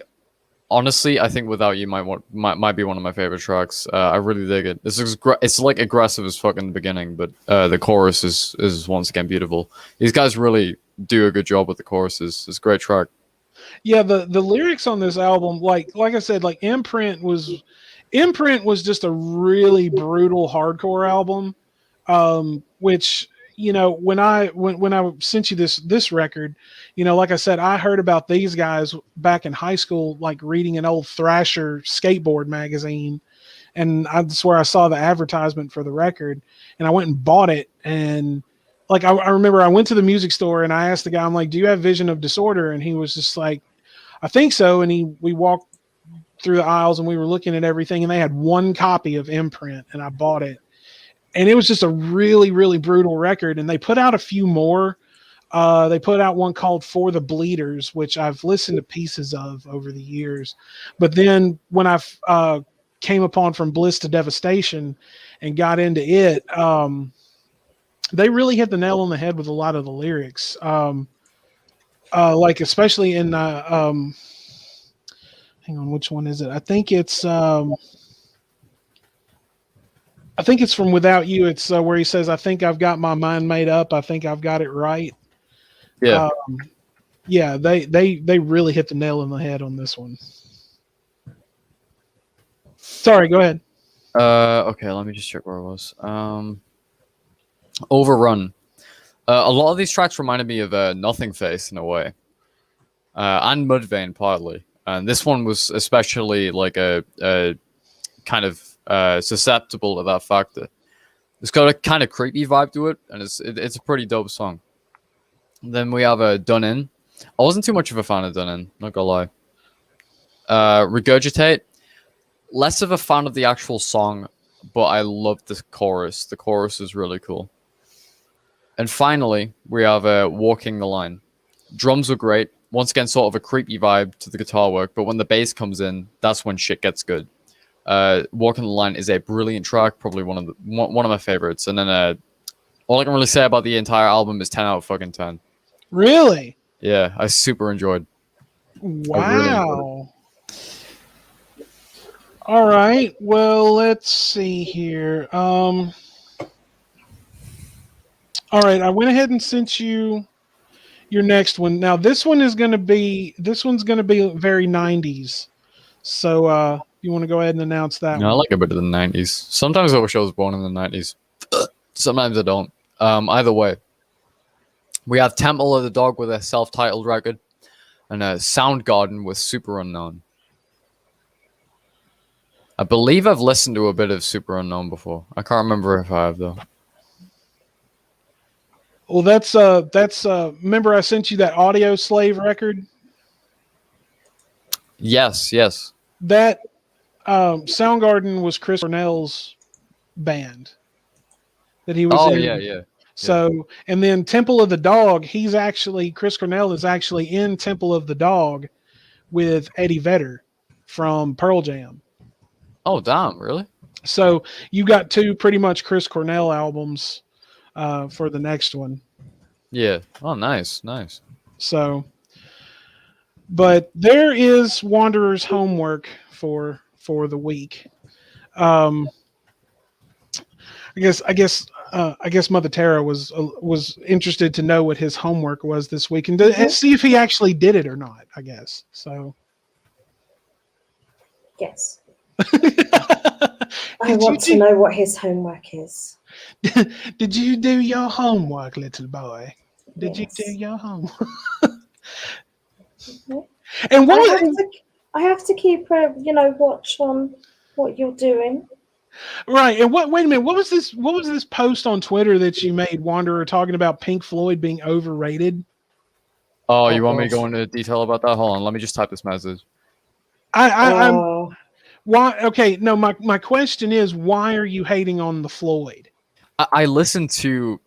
honestly, I think Without You might be one of my favorite tracks. I really dig it. It's like aggressive as fuck in the beginning, but the chorus is once again beautiful. These guys really do a good job with the choruses. It's a great track. Yeah, the lyrics on this album, like I said, like Imprint was just a really brutal hardcore album. Which, you know, when I sent you this record, you know, like I said, I heard about these guys back in high school, like reading an old Thrasher skateboard magazine, and that's where I saw the advertisement for the record, and I went and bought it. And like I remember I went to the music store and I asked the guy, I'm like, "Do you have Vision of Disorder?" And he was just like, "I think so." And we walked through the aisles and we were looking at everything, and they had one copy of Imprint, and I bought it. And it was just a really, really brutal record. And they put out a few more. They put out one called For the Bleeders, which I've listened to pieces of over the years. But then when I came upon From Bliss to Devastation and got into it, they really hit the nail on the head with a lot of the lyrics. Like especially in, hang on, which one is it? I think it's From Without You. It's where he says, "I think I've got my mind made up. I think I've got it right." Yeah. Yeah, they really hit the nail on the head on this one. Sorry, go ahead. Okay, let me just check where I was. Overrun. A lot of these tracks reminded me of Nothing Face in a way, and Mudvayne partly. And this one was especially like a kind of susceptible to that factor. It's got a kind of creepy vibe to it, and it's a pretty dope song. And then we have Done In. I wasn't too much of a fan of Done In, not gonna lie. Regurgitate. Less of a fan of the actual song, but I love the chorus. The chorus is really cool. And finally, we have Walking the Line. Drums were great. Once again, sort of a creepy vibe to the guitar work, but when the bass comes in, that's when shit gets good. Walking the Line is a brilliant track, probably one of my favorites. And then all I can really say about the entire album is 10 out of fucking 10. Really? Yeah, I super enjoyed. Wow. All right. Well, let's see here. All right, I went ahead and sent you your next one. Now, this one's going to be very 90s. So, you want to go ahead and announce that No, one? I like a bit of the 90s. Sometimes I wish I was born in the 90s. Sometimes I don't. Either way, we have Temple of the Dog with a self-titled record, and Soundgarden with Super Unknown. I believe I've listened to a bit of Super Unknown before. I can't remember if I have though. Well, that's remember I sent you that Audio Slave record? Yes. That Soundgarden was Chris Cornell's band that he was in. Yeah. So, and then Temple of the Dog, Chris Cornell is actually in Temple of the Dog with Eddie Vedder from Pearl Jam. Oh, damn, really? So you got two pretty much Chris Cornell albums for the next one. Yeah. Oh, nice. So, but there is Wanderer's homework for the week. I guess Mother Tara was interested to know what his homework was this week and see if he actually did it or not. I guess so. Yes. I want to know what his homework is. Did you do your homework, little boy? Did you do your homework? And what I have to keep watch on what you're doing. Right. And wait a minute, what was this post on Twitter that you made, Wanderer, talking about Pink Floyd being overrated? Oh, you want me to go into detail about that? Hold on, let me just type this message. Why? Okay, no. My question is, why are you hating on the Floyd? I listened to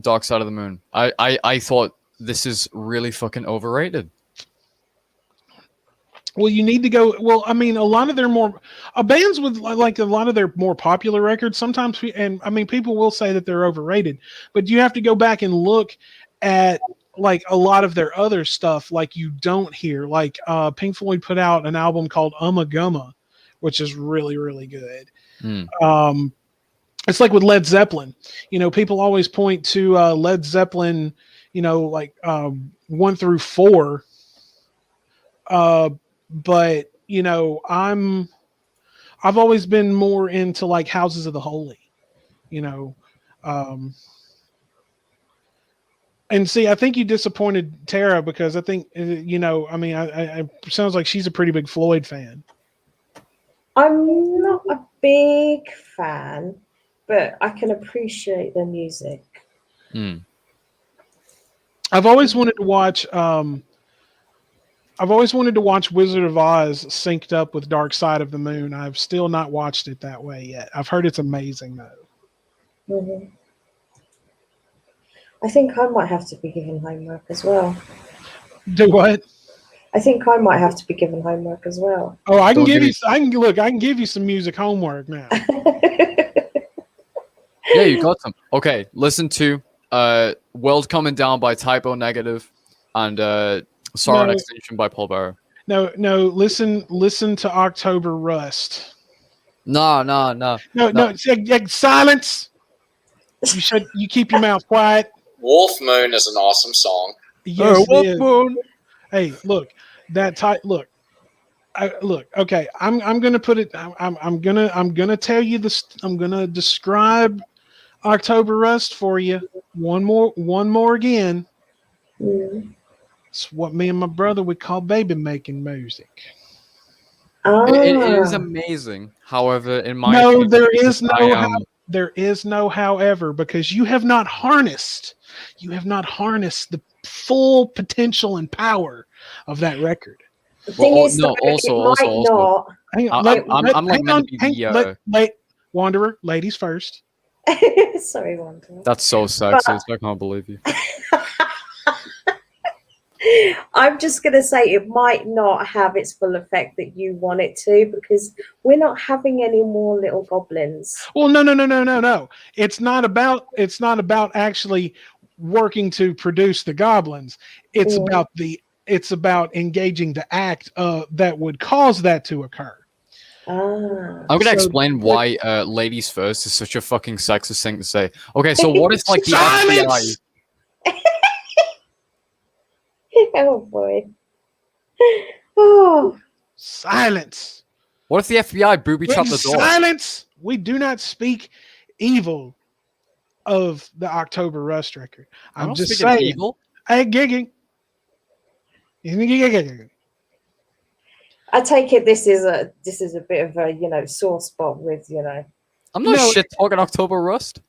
Dark Side of the Moon. I thought this is really fucking overrated. Well, you need to go. Well, I mean, a lot of their bands with like a lot of their more popular records. Sometimes, and I mean, people will say that they're overrated, but you have to go back and look at like a lot of their other stuff, like you don't hear. Like Pink Floyd put out an album called Gumma, which is really, really good. It's like with Led Zeppelin. People always point to Led Zeppelin, like 1 through 4. But I've always been more into like Houses of the Holy, and see, I think you disappointed Tara because I think, it sounds like she's a pretty big Floyd fan. I'm not a big fan, but I can appreciate the music. I've always wanted to watch. I've always wanted to watch Wizard of Oz synced up with Dark Side of the Moon. I've still not watched it that way yet. I've heard it's amazing though. Mm-hmm. I think I might have to be given homework as well. Do what? I think I might have to be given homework as well. Oh, I can give you. I can give you some music homework now. Yeah, you got some. Okay, listen to "World Coming Down" by Typo Negative, and "Sorrow and Extinction" by Paul Bearer. No. Listen to October Rust. No. Silence. You keep your mouth quiet. Wolf Moon is an awesome song. Yes, Wolf Moon. Hey, look, look. Okay, I'm gonna put it. I'm gonna tell you this. I'm gonna describe October Rust for you one more again. It's what me and my brother would call baby making music. It is amazing. However, in my opinion, there is no however, because you have not harnessed the full potential and power of that record. The thing is, Wait, Wanderer, ladies first. Sorry, Wanderer. That's so sexist. I can't believe you. I'm just going to say it might not have its full effect that you want it to, because we're not having any more little goblins. Well, no. It's not about actually working to produce the goblins. It's about engaging the act that would cause that to occur. I'm going to explain why ladies first is such a fucking sexist thing to say. Okay, so what if like the FBI... Oh boy. Oh. Silence. What if the FBI booby trapped the door? Silence. We do not speak evil of the October Rust record. I'm just saying. Evil. Hey, gigging. I take it this is a bit of a sore spot with I'm not shit talking October Rust.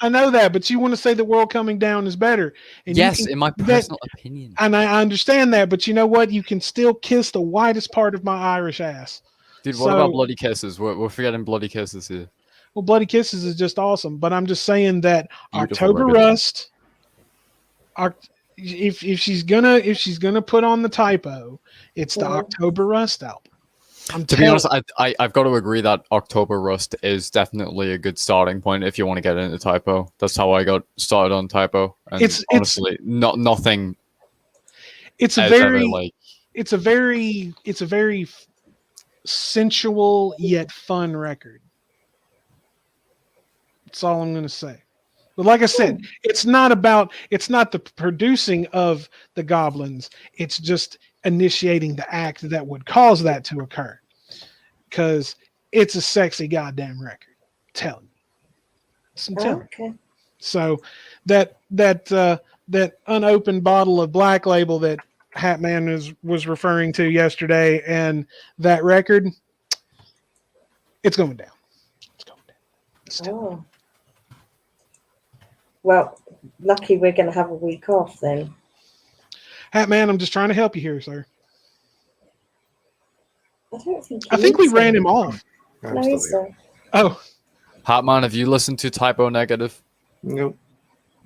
I know that, but you want to say the World Coming Down is better. And yes, in my personal opinion. And I understand that, but you know what? You can still kiss the whitest part of my Irish ass. Dude, what about Bloody Kisses? We're forgetting Bloody Kisses here. Well, Bloody Kisses is just awesome, but I'm just saying that Beautiful October record. Rust, if she's gonna put on the typo, it's the October Rust album. To be honest, I've got to agree that October Rust is definitely a good starting point if you want to get into typo. That's how I got started on typo. And honestly, nothing. It's a very sensual yet fun record. That's all I'm going to say. But like I said, it's not the producing of the goblins. It's just initiating the act that would cause that to occur, because it's a sexy goddamn record. I'm telling you. Okay. So that unopened bottle of Black Label that Hatman was referring to yesterday, and that record, it's going down. It's going down. Well, lucky we're going to have a week off then. Hatman, I'm just trying to help you here, sir. I think we ran him off. No, he's there. Oh. Hatman, have you listened to Typo Negative? Nope.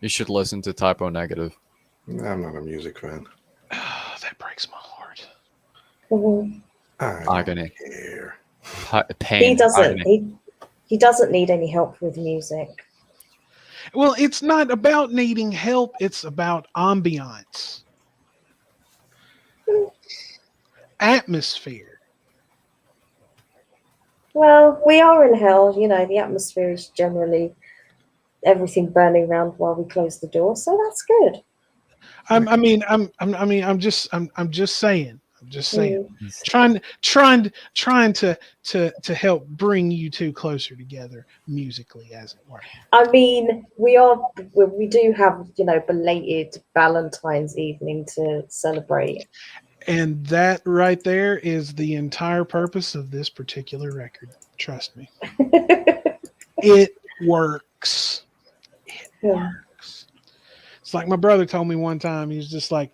You should listen to Typo Negative. I'm not a music fan. That breaks my heart. Agony. Care. Pain. He doesn't need any help with music. Well, it's not about needing help. It's about ambiance, atmosphere. Well, we are in hell. You know, the atmosphere is generally everything burning around while we close the door, so that's good. I'm just saying. I'm just saying. Trying to help bring you two closer together musically, as it were. I mean, we do have, you know, belated Valentine's evening to celebrate. And that right there is the entire purpose of this particular record. Trust me. It works. It works. It's like my brother told me one time. He was just like,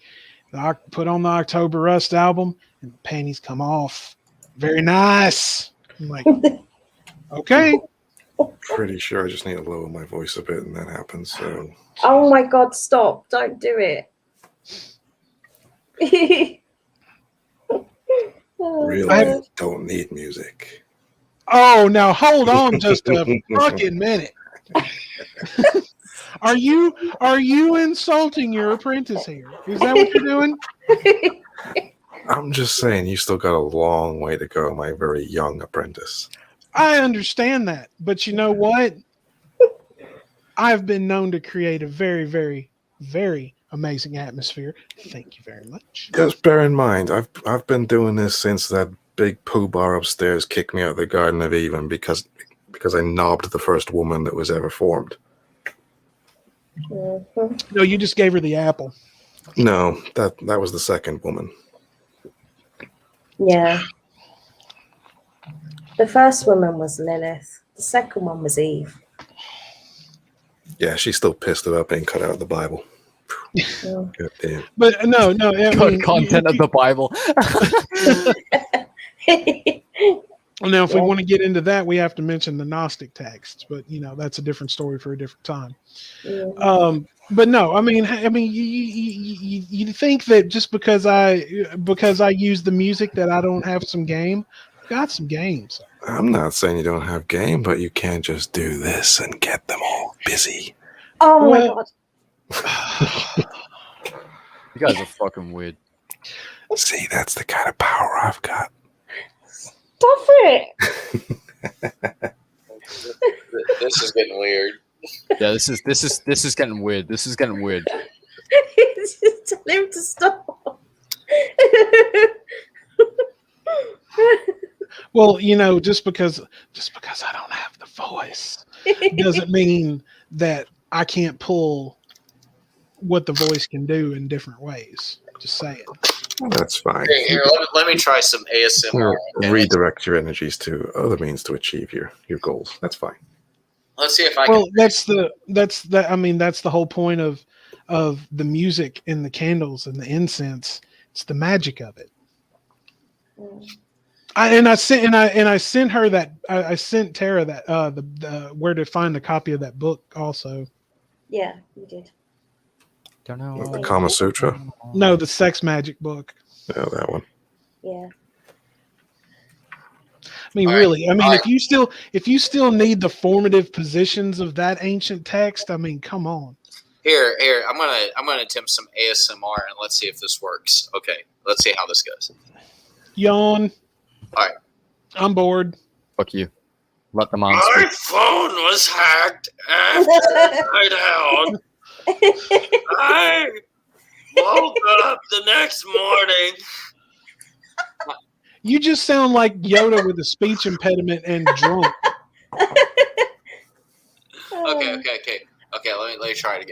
put on the October Rust album and the panties come off. Very nice. I'm like, okay. Pretty sure I just need to lower my voice a bit and that happens. So. Oh my God, stop. Don't do it. Really don't need music. Oh, now hold on just a fucking minute. Are you insulting your apprentice here? Is that what you're doing? I'm just saying you still got a long way to go, my very young apprentice. I understand that, but you know what? I've been known to create a very, very, very amazing atmosphere. Thank you very much. Just bear in mind, I've been doing this since that big poo bar upstairs kicked me out of the Garden of Eden because I knobbed the first woman that was ever formed. No, you just gave her the apple. No, that was the second woman. Yeah. The first woman was Lilith. The second one was Eve. Yeah, she's still pissed about being cut out of the Bible. God damn. But no. Good content of the Bible. Now, if we want to get into that, we have to mention the Gnostic texts, but that's a different story for a different time. Yeah. But no, I mean, you think that just because I use the music that I don't have some game? I've got some games. I'm not saying you don't have game, but you can't just do this and get them all busy. Oh my God. You guys are fucking weird. See, that's the kind of power I've got. Stop it. This is getting weird. Yeah, this is getting weird. This is getting weird. Just tell him to stop. Well, just because I don't have the voice doesn't mean that I can't pull what the voice can do in different ways. Just saying. Well, that's fine. Here, let me try some ASMR. Redirect your energies to other means to achieve your goals. That's fine. Let's see if I Well, can. that's the whole point of the music and the candles and the incense. It's the magic of it. I sent her that. I sent Tara that the where to find a copy of that book also. Yeah, you did. Don't know. The Kama Sutra? No, the sex magic book. Yeah, that one. Yeah. I mean, All really. right. I mean, All if you still need the formative positions of that ancient text, I mean, come on. Here. I'm gonna attempt some ASMR and let's see if this works. Okay, let's see how this goes. Yawn. All right. I'm bored. Fuck you. Let the mom My speak. phone was hacked after night out. I woke up the next morning. You just sound like Yoda with a speech impediment and drunk. Okay. Let me try it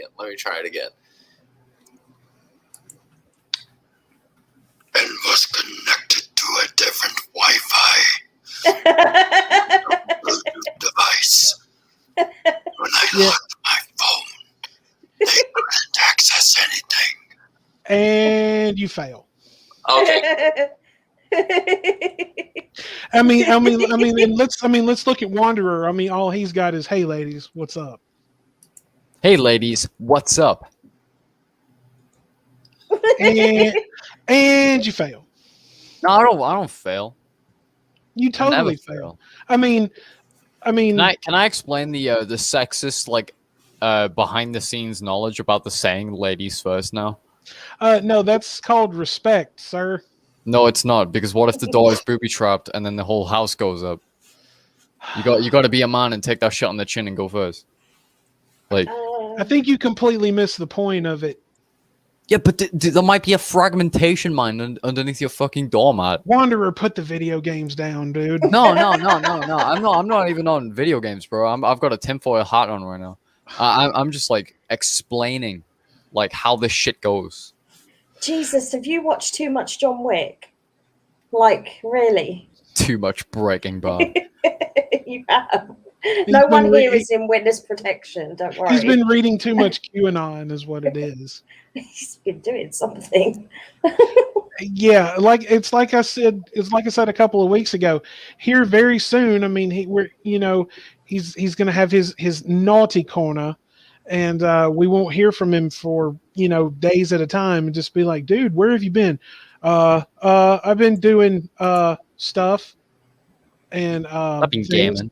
again. And was connected to a different Wi-Fi Bluetooth device. When I locked my phone, they couldn't access anything. And you fail. Okay. I mean, and let's look at Wanderer. I mean, all he's got is, "Hey, ladies, what's up?" Hey, ladies, what's up? And you fail. No, I don't fail. You I never totally fail. I mean, Can I explain the sexist behind the scenes knowledge about the saying "ladies first" now? No, that's called respect, sir. No, it's not, because what if the door is booby trapped and then the whole house goes up? You got to be a man and take that shot on the chin and go first. Like, I think you completely missed the point of it. yeah, but there might be a fragmentation mine underneath your fucking doormat. Wanderer, put the video games down, dude. No. I'm not even on video games, bro. I've got a tinfoil hat on right now. I'm just like explaining, like how this shit goes. Jesus, have you watched too much John Wick? Like, really? Too much Breaking Bad. You have. No one here is in witness protection, don't worry. He's been reading too much QAnon is what it is. He's been doing something. Yeah, it's like I said a couple of weeks ago. Here very soon, I mean, he's going to have his naughty corner, and we won't hear from him for days at a time, and just be like, dude, where have you been? I've been doing stuff, and I've been gaming.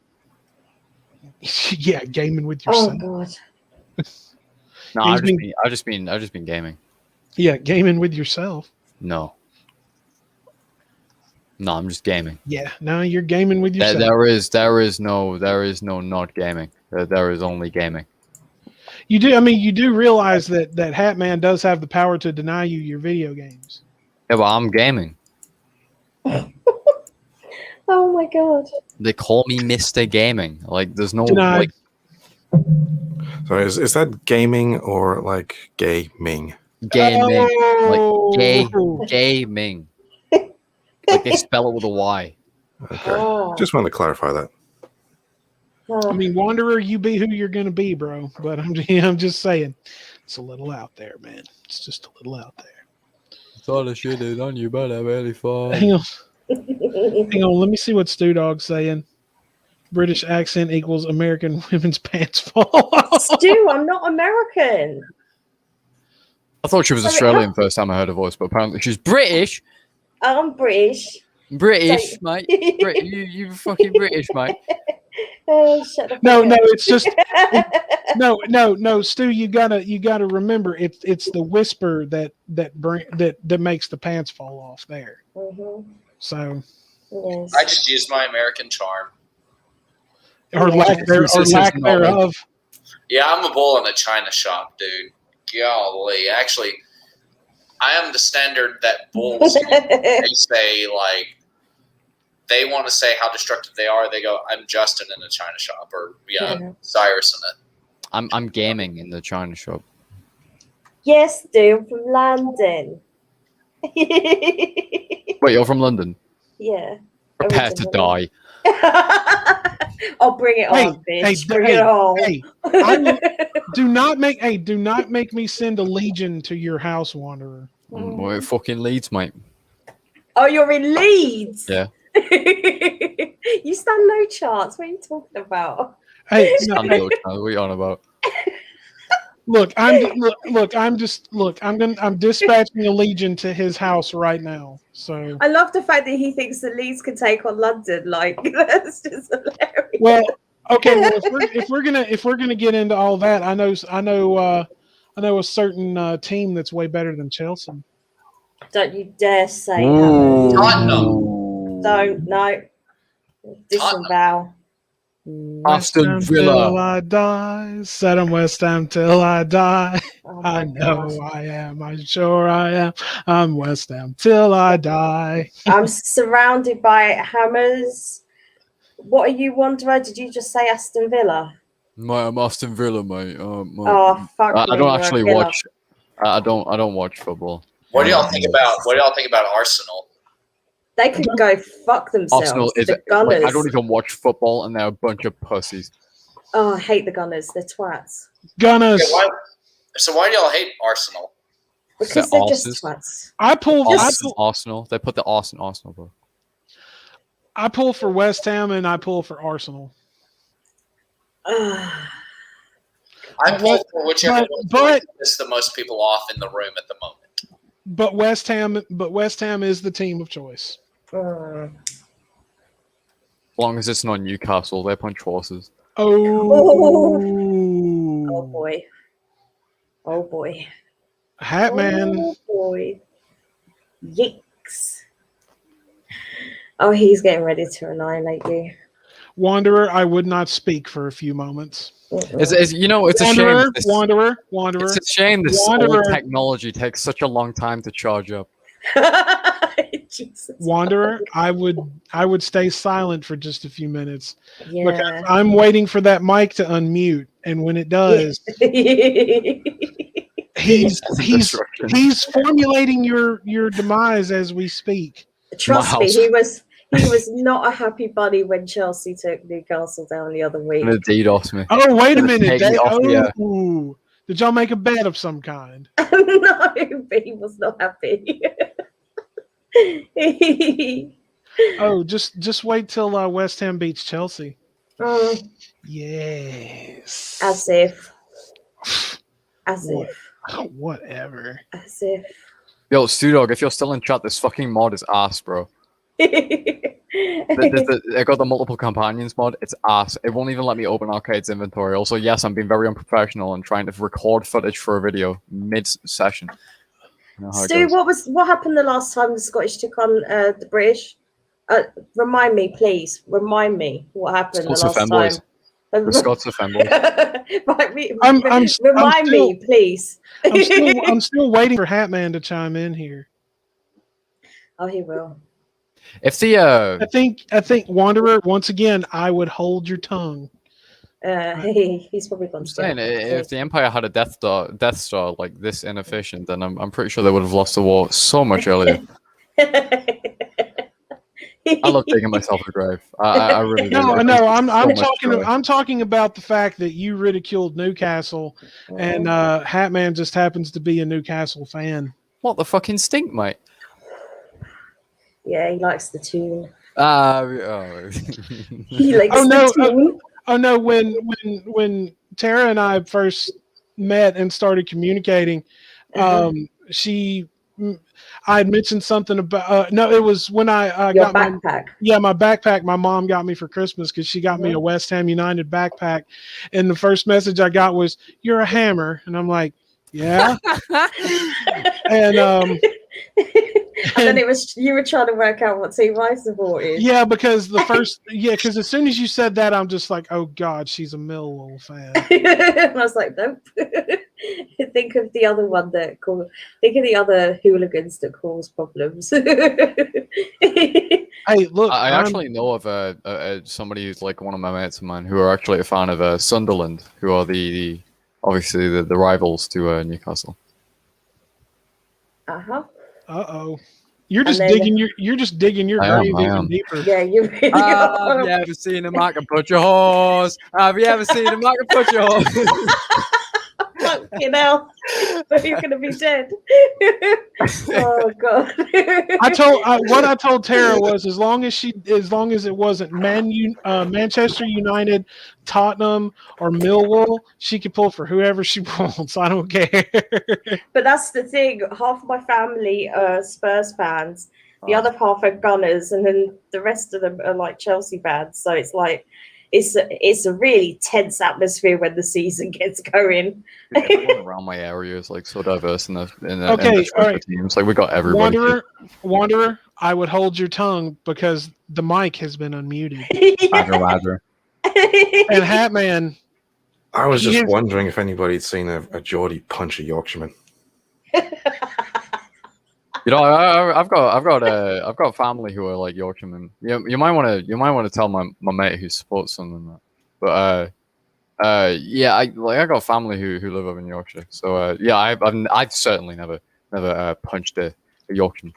Yeah, gaming with yourself. Oh God. No, I've just been gaming. Yeah, gaming with yourself. No, I'm just gaming. Yeah, no, you're gaming with yourself. There is no not gaming. There is only gaming. You do realize that Hat Man does have the power to deny you your video games. Yeah, but I'm gaming. Oh my God. They call me Mr. Gaming. Like, there's no Denied. like. So is that gaming or like gaming? Gaming, Oh. like gaming. Like they spell it with a Y. Okay. Oh. Just wanted to clarify that. I mean, Wanderer, you be who you're gonna be, bro. But I'm just saying, it's a little out there, man. It's just a little out there. Thought I should have done you, but I barely fought. Hang on, let me see what Stu Dog's saying. British accent equals American women's pants fall. Stu, I'm not American. I thought she was Australian first time I heard her voice, but apparently she's British. I'm British. British, mate. You fucking British, mate. Oh, shut up. No, it's just no, Stu. You gotta remember, it's the whisper that makes the pants fall off there. Mm-hmm. So, yes. I just used my American charm. or lack thereof. Yeah, I'm a bull in a china shop, dude. Golly, actually, I am the standard that bulls they say, like, they want to say how destructive they are. They go, I'm Justin in a china shop, or Cyrus in it. I'm gaming in the china shop. Yes, dude, from London. Wait, you're from London? Yeah. Prepare to die. I'll bring it on, bitch. Bring it on. Do not make me send a legion to your house, Wanderer. Well, it fucking Leeds, mate. Oh, you're in Leeds? Yeah. You stand no chance. What are you talking about? Hey, What are you on about? I'm dispatching a legion to his house right now. So I love the fact that he thinks that Leeds can take on London. Like, that's just hilarious. well, okay. Well, if we're gonna get into all that, I know a certain team that's way better than Chelsea. Don't you dare say Ooh. Tottenham. Don't, no. Disavow. Aston Villa. Till I die. Said I'm West Ham till I die. Oh I my know God. I am. I'm sure I am. I'm West Ham till I die. I'm surrounded by hammers. What are you, Wanderer? Did you just say Aston Villa? I'm Aston Villa, mate. Oh, fuck. I me, don't you're a actually Villa. watch. I don't watch football. What do y'all think about Arsenal? They could go fuck themselves. Arsenal is. The Gunners. I don't even watch football, and they're a bunch of pussies. Oh, I hate the Gunners. They're twats. Gunners. Okay, why do y'all hate Arsenal? Because They're they're just arses. twats. I pull Arsenal. They put the arse in Arsenal, bro. I pull for West Ham and I pull for Arsenal. I pull for whichever but- pisses the most people off in the room at the moment. But West Ham is the team of choice. As long as it's not Newcastle, they're punch horses. Oh. Oh boy. Oh boy. Hatman. Oh boy. Yikes. Oh, he's getting ready to annihilate you. Wanderer, I would not speak for a few moments. It's a shame. Wanderer. It's a shame this old technology takes such a long time to charge up. Jesus. Wanderer, I would stay silent for just a few minutes Yeah. because I'm waiting for that mic to unmute, and when it does, he's formulating your demise as we speak. Trust me, he was not a happy bunny when Chelsea took Newcastle down the other week. And it DDoS me. Oh, wait a minute. Did y'all make a bet of some kind? No, but he was not happy. Oh, just wait till West Ham beats Chelsea. Yes. As if. Whatever. As if. Yo, Stu-Dog, if you're still in chat, this fucking mod is ass, bro. I got the multiple companions mod. It's ass. It won't even let me open Arcade's inventory. Also, yes, I'm being very unprofessional and trying to record footage for a video mid-session. Stu, what happened the last time the Scottish took on the British? Remind me, please. Remind me what happened the last time. The Scots are femboys. Remind me, please. I'm still waiting for Hatman to chime in here. Oh, he will. If the I think Wanderer, once again, I would hold your tongue. He's probably gone. I'm saying if the Empire had a Death Star like this inefficient, then I'm pretty sure they would have lost the war so much earlier. I love taking myself to the grave. I really do. No. I'm talking about the fact that you ridiculed Newcastle, and Hatman just happens to be a Newcastle fan. What the fucking stink, mate? Yeah, he likes the tune. He likes the tune. Oh no! When Tara and I first met and started communicating, I had mentioned something about it was when I got backpack. My backpack. My mom got me for Christmas because she got me a West Ham United backpack, and the first message I got was "You're a hammer," and I'm like, "Yeah," and then it was you were trying to work out what team I supported. Yeah, because because as soon as you said that, I'm just like, oh god, she's a Millwall fan. And I was like, nope. Think of the other one think of the other hooligans that cause problems. Hey, look, I actually know of somebody who's like one of my mates of mine who are actually a fan of Sunderland, who are obviously the rivals to Newcastle. Uh-oh. You're just digging your grave even deeper. Yeah, you really are. Have you ever seen a market put your horse? Have you ever seen a market put your horse? Fucking hell. But you're gonna be dead. Oh god. I told Tara was as long as it wasn't Manchester United, Tottenham, or Millwall, she could pull for whoever she wants. I don't care. But that's the thing. Half of my family are Spurs fans, the other half are Gunners, and then the rest of them are like Chelsea fans. So it's like it's a really tense atmosphere when the season gets going. Everyone around my area is like so diverse in the teams. Like we got everybody. Wanderer, I would hold your tongue because the mic has been unmuted. Ladder. And Hatman. I was just wondering if anybody'd seen a Geordie punch a Yorkshireman. You know, I've got family who are like Yorkshiremen. You might want to tell my mate who supports something like that. But I got family who live over in Yorkshire. So I've certainly never punched a Yorkshireman.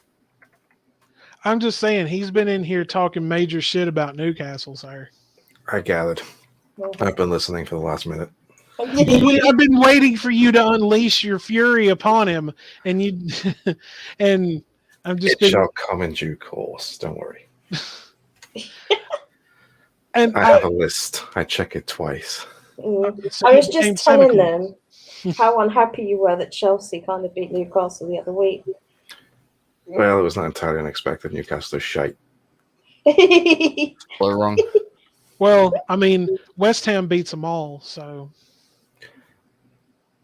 I'm just saying he's been in here talking major shit about Newcastle, sir. I gathered. I've been listening for the last minute. I've been waiting for you to unleash your fury upon him, and I'm just. It shall come in due course. Don't worry. And I have a list. I check it twice. I was just telling them how unhappy you were that Chelsea kind of beat Newcastle the other week. Well, it was not entirely unexpected. Newcastle is shite. They're wrong. Well, I mean, West Ham beats them all, so.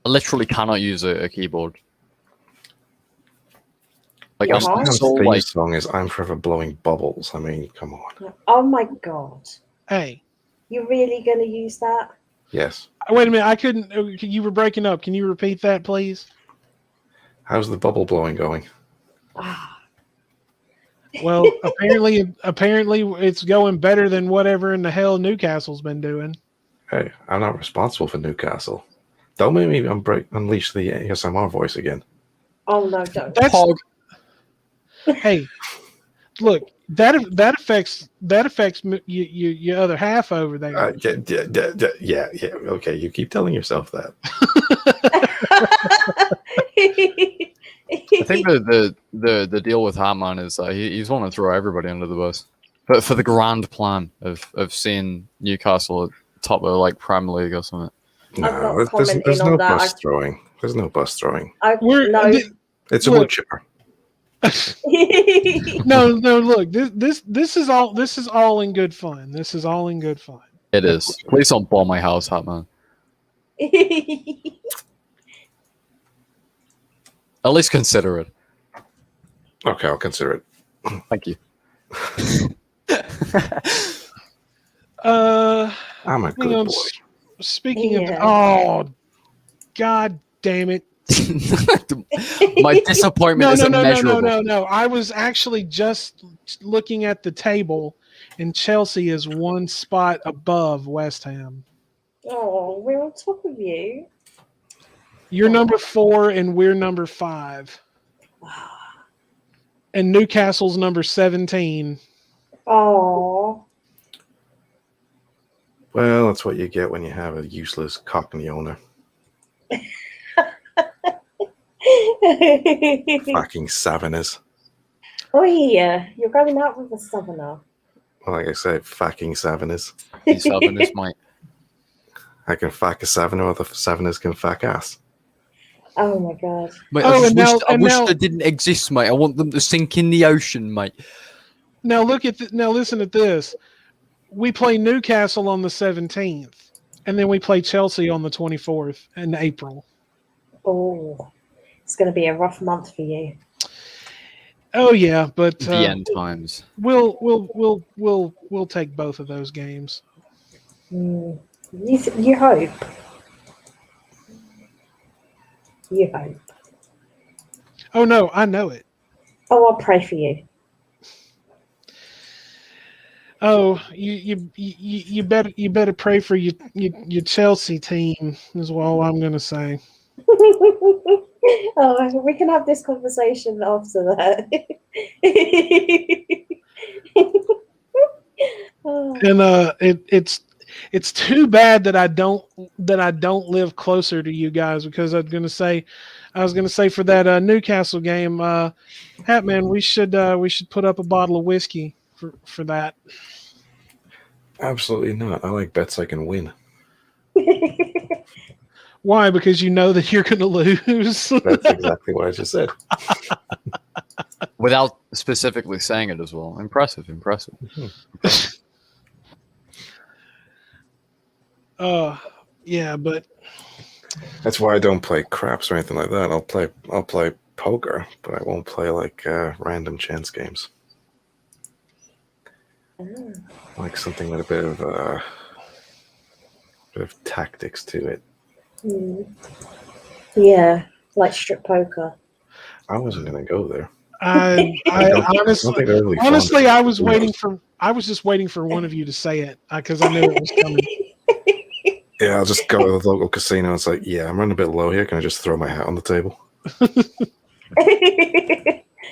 I literally cannot use a keyboard. Like Yeah. I'm The so theme like song is "I'm Forever Blowing Bubbles." I mean, come on. Oh my god. Hey, You really gonna use that? Yes. wait a minute. I couldn't. You were breaking up. Can you repeat that, please? How's the bubble blowing going? Ah. Well, apparently it's going better than whatever in the hell Newcastle's been doing. Hey, I'm not responsible for Newcastle. Don't make me unleash the ASMR voice again. Oh no, don't. That's Pog. hey, look, that affects your other half over there. Yeah. Okay, you keep telling yourself that. I think the deal with Hartman is he's wanting to throw everybody under the bus, but for the grand plan of seeing Newcastle at top of like Premier League or something. I'm not No, commenting there's on no that. bus throwing. There's no bus throwing. No. It's a Look. wood chipper. No, look, this is all in good fun. This is all in good fun. It is. Please don't bomb my house, Hartman. At least consider it. Okay, I'll consider it. Thank you. I'm a good boy. Speaking of, Yeah. oh, god damn it! My disappointment is immeasurable. No. I was actually just looking at the table, and Chelsea is one spot above West Ham. Oh, we're on top of you. You're number 4, and we're number 5. And Newcastle's number 17. Oh. Well, that's what you get when you have a useless Cockney owner. Fucking Savannahs. Oh yeah, you're going out with a southerner. Well, like I said, fucking Savannahs. These Southerners might. I can fuck a Savannah, or the Savannahs can fuck ass. Oh my god. Mate, Oh, I wish now- they didn't exist, mate. I want them to sink in the ocean, mate. Now listen at this. We play Newcastle on the 17th, and then we play Chelsea on the 24th in April. Oh, it's going to be a rough month for you. Oh yeah, but The end times. we'll take both of those games. You hope. You hope. Oh no, I know it. Oh, I'll pray for you. Oh, you better pray for your Chelsea team is all I'm gonna say. Oh, we can have this conversation after that. Oh. And it's too bad that I don't live closer to you guys, because I was gonna say for that Newcastle game, Hatman, we should put up a bottle of whiskey for that. Absolutely not. I like bets I can win. Why? Because you know that you're going to lose. That's exactly what I just said. Without specifically saying it as well. Impressive. Yeah, but That's why I don't play craps or anything like that. I'll play poker, but I won't play like random chance games. Like something with a bit of tactics to it. Yeah, like strip poker. I wasn't gonna go there. I honestly, I was just waiting for one of you to say it, because I knew it was coming. Yeah, I'll just go to the local casino. It's like, yeah, I'm running a bit low here. Can I just throw my hat on the table?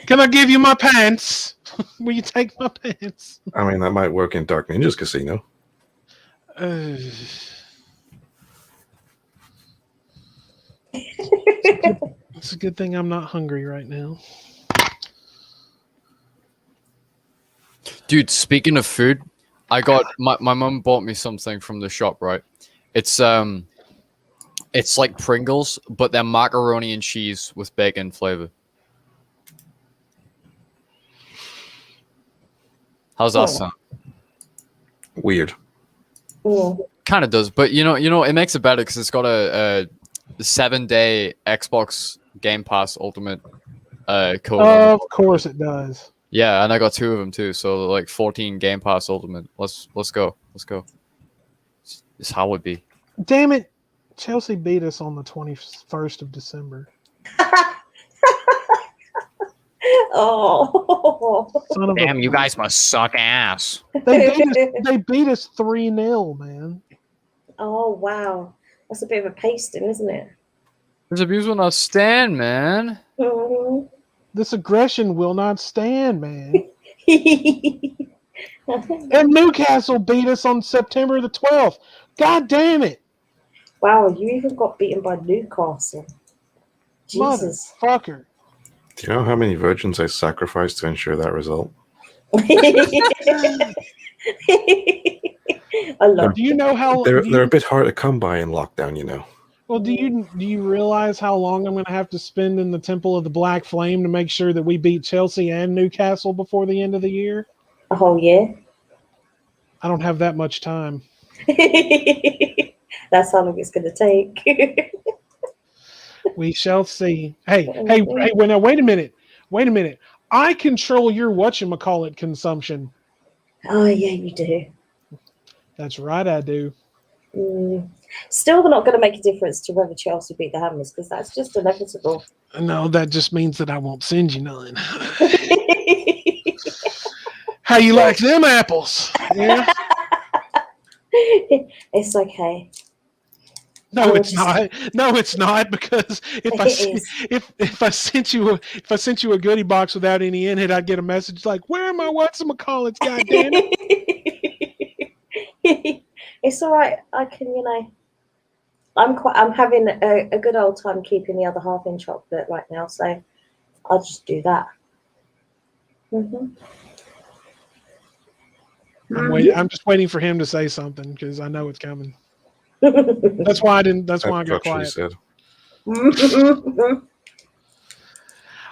Can I give you my pants? Will you take my pants? I mean, that might work in Dark Ninja's casino. It's a good thing I'm not hungry right now. Dude, speaking of food, I got my mum bought me something from the shop, right? It's like Pringles, but they're macaroni and cheese with bacon flavor. How's that sound? Weird. Kind of does, but you know, it makes it better because it's got a the 7-day Xbox Game Pass Ultimate code. Of course it does. Yeah, and I got 2 of them too. So like 14 Game Pass Ultimate. Let's go. Let's go. It's how it be. Damn it. Chelsea beat us on the 21st of December. Oh. Son of Damn, a you guys must suck ass. They beat us 3-0, man. Oh, wow. That's a bit of a pasting, isn't it? This abuse will not stand, man. Mhm. This aggression will not stand, man. And Newcastle beat us on September the 12th. God damn it. Wow, you even got beaten by Newcastle. Jesus. Motherfucker. Do you know how many virgins I sacrificed to ensure that result? I love Do you know how They're a bit hard to come by in lockdown, you know. well do you realize how long I'm gonna have to spend in the Temple of the Black Flame to make sure that we beat Chelsea and Newcastle before the end of the year? a whole year. I don't have that much time. That's how long it's going to take. We shall see. Hey, wait a minute. I control your whatchamacallit consumption. Oh, yeah, you do. That's right, I do. Still not going to make a difference to whether Chelsea beat the Hammers because that's just inevitable. No, that just means that I won't send you none. How you like them apples? Yeah. It's okay. No, it's not. No, it's not because if I sent you a goodie box without any in it, I'd get a message like, "Where are my whatchamacallits? God damn it!" It's all right. I can, I'm having a good old time keeping the other half in chocolate right now, so I'll just do that. I'm just waiting for him to say something because I know it's coming. That's why I didn't. That's why I got quiet. Said.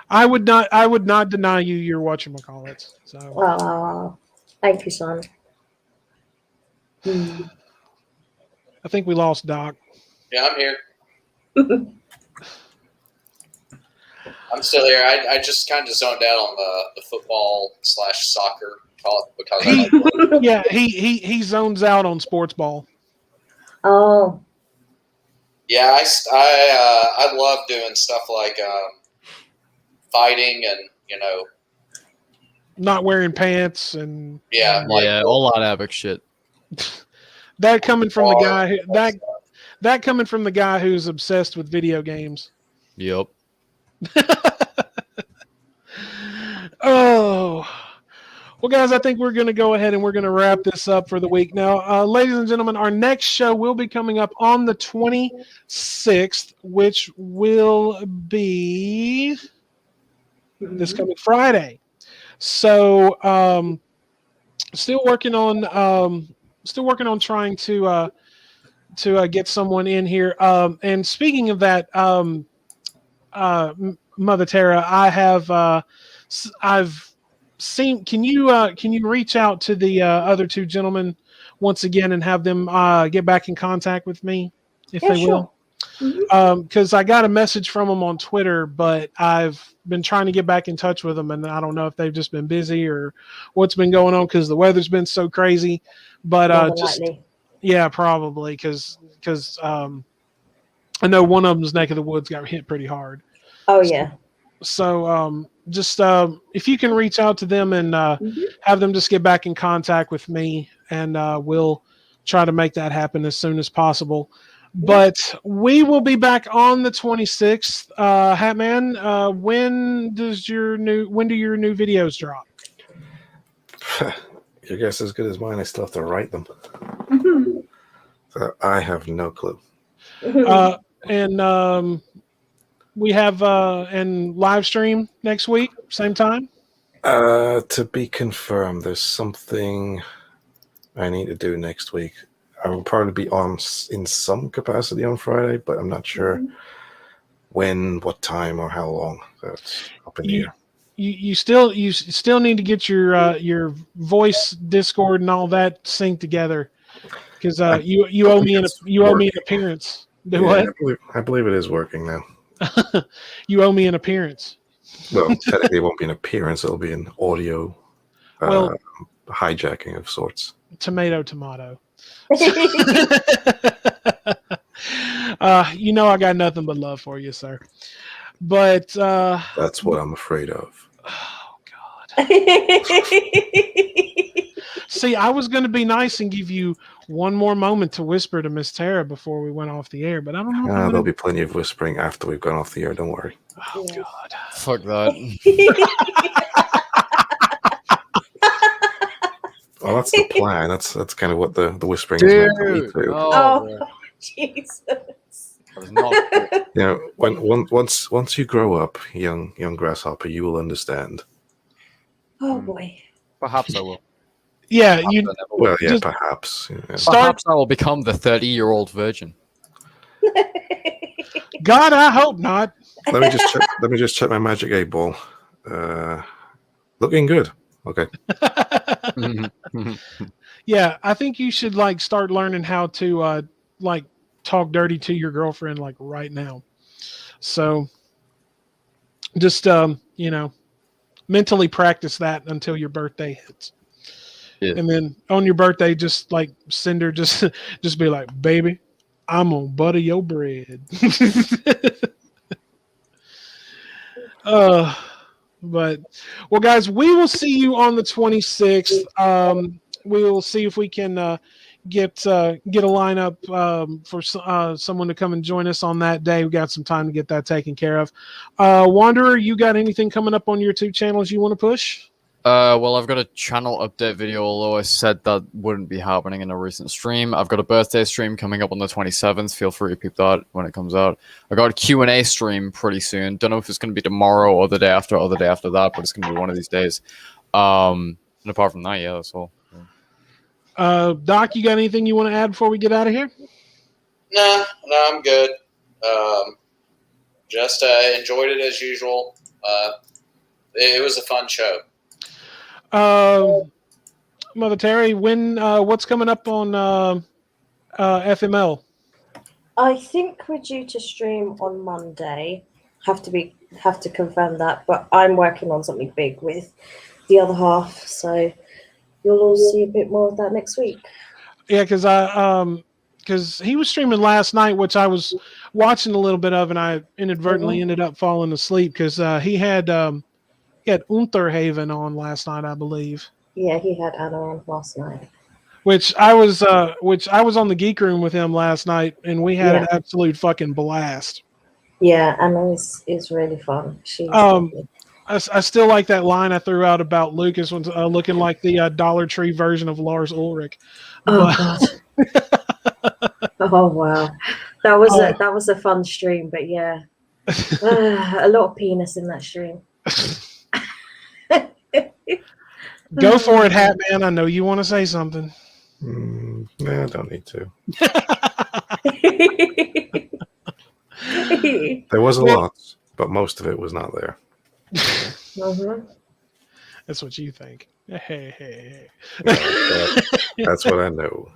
I would not deny you your whatchamacallits. So. Oh, thank you, son. I think we lost Doc. Yeah, I'm here. I'm still here. I just kind of zoned out on the football/soccer because he zones out on sports ball. Oh. Yeah, I love doing stuff like fighting and not wearing pants and all lot of epic shit. That coming from the guy that coming from the guy who's obsessed with video games. Yep. Oh. Well, guys, I think we're going to go ahead and we're going to wrap this up for the week. Now, ladies and gentlemen, our next show will be coming up on the 26th, which will be this coming Friday. So, still working on trying to get someone in here. And speaking of that, Mother Tara, I've seen. Can you reach out to the other two gentlemen once again and have them get back in contact with me if they will? Because I got a message from them on Twitter, but I've been trying to get back in touch with them, and I don't know if they've just been busy or what's been going on because the weather's been so crazy. But probably because I know one of them's neck of the woods got hit pretty hard. Oh yeah. So just if you can reach out to them and have them just get back in contact with me, and we'll try to make that happen as soon as possible. But we will be back on the 26th. Hatman, when do your new videos drop? Your guess is as good as mine. I still have to write them. So I have no clue. And we have and live stream next week, same time. To be confirmed. There's something I need to do next week. I will probably be on in some capacity on Friday, but I'm not sure when, what time, or how long. That's up in the air. You still need to get your voice Discord and all that synced together because you owe me an appearance. Do what? I believe it is working now. You owe me an appearance. Well, technically, it won't be an appearance. It'll be an audio hijacking of sorts. Tomato. You know I got nothing but love for you, sir. But that's what I'm afraid of. Oh God. See, I was going to be nice and give you one more moment to whisper to Miss Tara before we went off the air, but I don't know. There'll be plenty of whispering after we've gone off the air. Don't worry. Oh God. Fuck that. Well, that's the plan. That's kind of what the whispering is meant to be too. Oh, Jesus. Once you grow up, young grasshopper, you will understand. Oh boy. Perhaps I will. Yeah, perhaps. Yeah. Perhaps I will become the 30-year-old virgin. God, I hope not. Let me just check my magic 8-ball. Looking good. Okay. Yeah, I think you should start learning how to talk dirty to your girlfriend right now. So just mentally practice that until your birthday hits. Yeah. And then on your birthday, just send her just be like, baby, I'm gonna butter your bread. But well, guys, we will see you on the 26th. We will see if we can get a lineup for someone to come and join us on that day. We got some time to get that taken care of. Wanderer, you got anything coming up on your 2 channels you want to push? Well, I've got a channel update video, although I said that wouldn't be happening in a recent stream. I've got a birthday stream coming up on the 27th. Feel free to peep that when it comes out. I got a Q&A stream pretty soon. Don't know if it's going to be tomorrow or the day after that, but it's going to be one of these days. And apart from that, yeah, that's all. Doc, you got anything you want to add before we get out of here? No, I'm good. Just enjoyed it as usual. It was a fun show. Mother Terry, what's coming up on FML? I think we're due to stream on Monday. Have to confirm that, but I'm working on something big with the other half, so you'll all see a bit more of that next week. Yeah, because he was streaming last night, which I was watching a little bit of, and I inadvertently ended up falling asleep because he had Unterhaven on last night, I believe. Yeah, he had Anna on last night. Which I was on the Geek Room with him last night, and we had an absolute fucking blast. Yeah, Anna is really fun. She's I still like that line I threw out about Lucas looking like the Dollar Tree version of Lars Ulrich. Oh God! Oh wow, that was a fun stream, but yeah, a lot of penis in that stream. Go for it, Hat Man. I know you want to say something. No, I don't need to. There was a lot, but most of it was not there. That's what you think. Hey. That's what I know.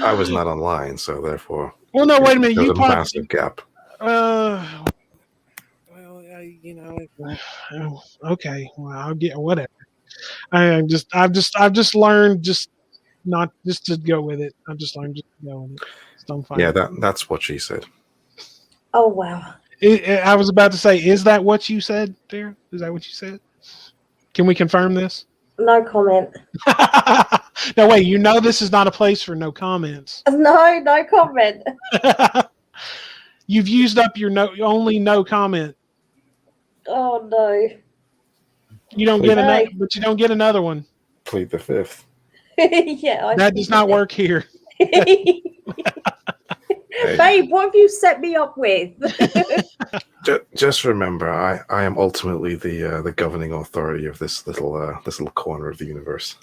I was not online, so therefore. Well, no, wait a minute. There's a massive gap. Okay. Well, I'll get whatever. I've just learned not to go with it. I've just learned just to go with it. Don't find yeah, that's what she said. Oh wow. I was about to say, is that what you said, there? Is that what you said? Can we confirm this? No comment. No, wait. This is not a place for no comments. No comment. You've used up your only no comment. Oh no. You don't get another, but you don't get another one. Plead the fifth. Yeah. That does not work here. Babe, what have you set me up with? Just remember, I am ultimately the governing authority of this little corner of the universe.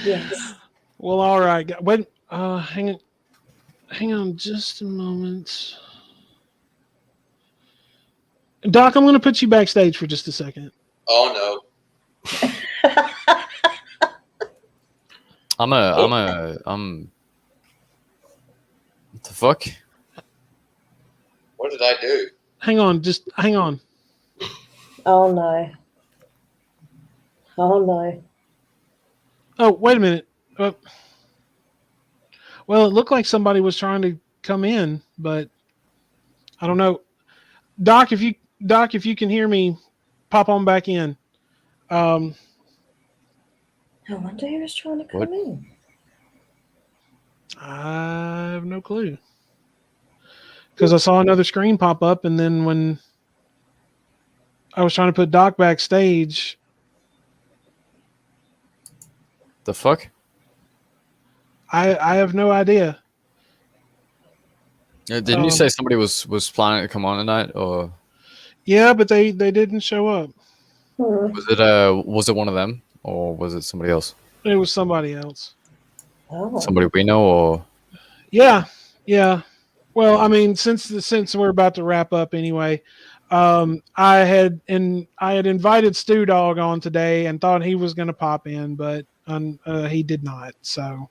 Yes. Well, all right. Wait, hang on just a moment. Doc, I'm going to put you backstage for just a second. Oh no. I'm fuck? What did I do? Hang on, just hang on. Oh no. Oh no. Oh, wait a minute. Well, it looked like somebody was trying to come in, but I don't know. Doc, if you can hear me, pop on back in. I wonder who was trying to come What? in. I have no clue. Because I saw another screen pop up, and then when I was trying to put Doc backstage, The fuck? I have no idea. Didn't you say somebody was planning to come on tonight, or Yeah, but they didn't show up. was it one of them, or was it somebody else? It was somebody else. Oh. Somebody we know, or Yeah. Well, I mean, since we're about to wrap up anyway, I had invited Stew Dog on today and thought he was going to pop in, but he did not. So,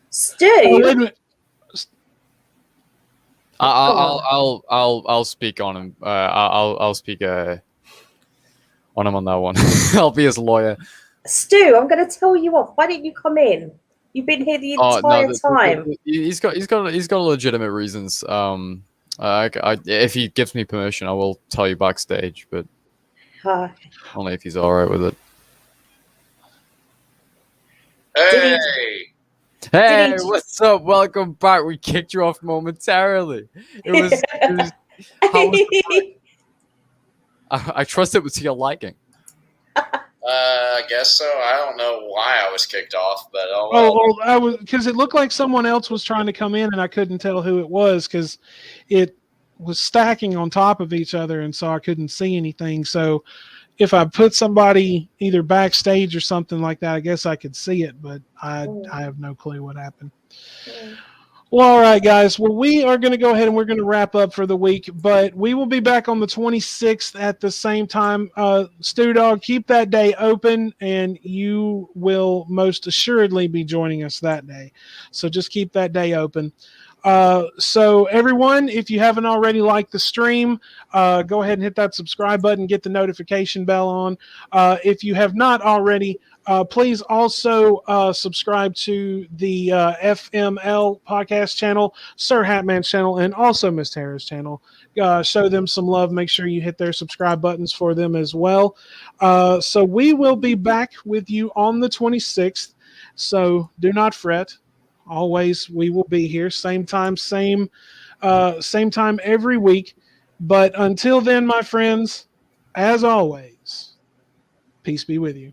Stu? oh, wait a minute. I'll speak on him. I'll speak on him on that one. I'll be his lawyer. Stu, I'm going to tell you off. Why didn't you come in? You've been here the entire time. He's got legitimate reasons. If he gives me permission, I will tell you backstage, but only if he's all right with it. Hey, What's up? Welcome back. We kicked you off momentarily. I trust it was to your liking. I guess so. I don't know why I was kicked off, but well. Oh, I was because it looked like someone else was trying to come in, and I couldn't tell who it was because it was stacking on top of each other, and so I couldn't see anything. So if I put somebody either backstage or something like that, I guess I could see it, but I have no clue what happened. Well, all right, guys. Well, we are going to go ahead and we're going to wrap up for the week, but we will be back on the 26th at the same time. Stew Dog, keep that day open, and you will most assuredly be joining us that day. So just keep that day open. So everyone, if you haven't already liked the stream, go ahead and hit that subscribe button, get the notification bell on. If you have not already, please also subscribe to the FML podcast channel, Sir Hatman's channel, and also Miss Tara's channel. Show them some love. Make sure you hit their subscribe buttons for them as well. So we will be back with you on the 26th. So do not fret. Always, we will be here, same time, same time every week. But until then, my friends, as always, peace be with you.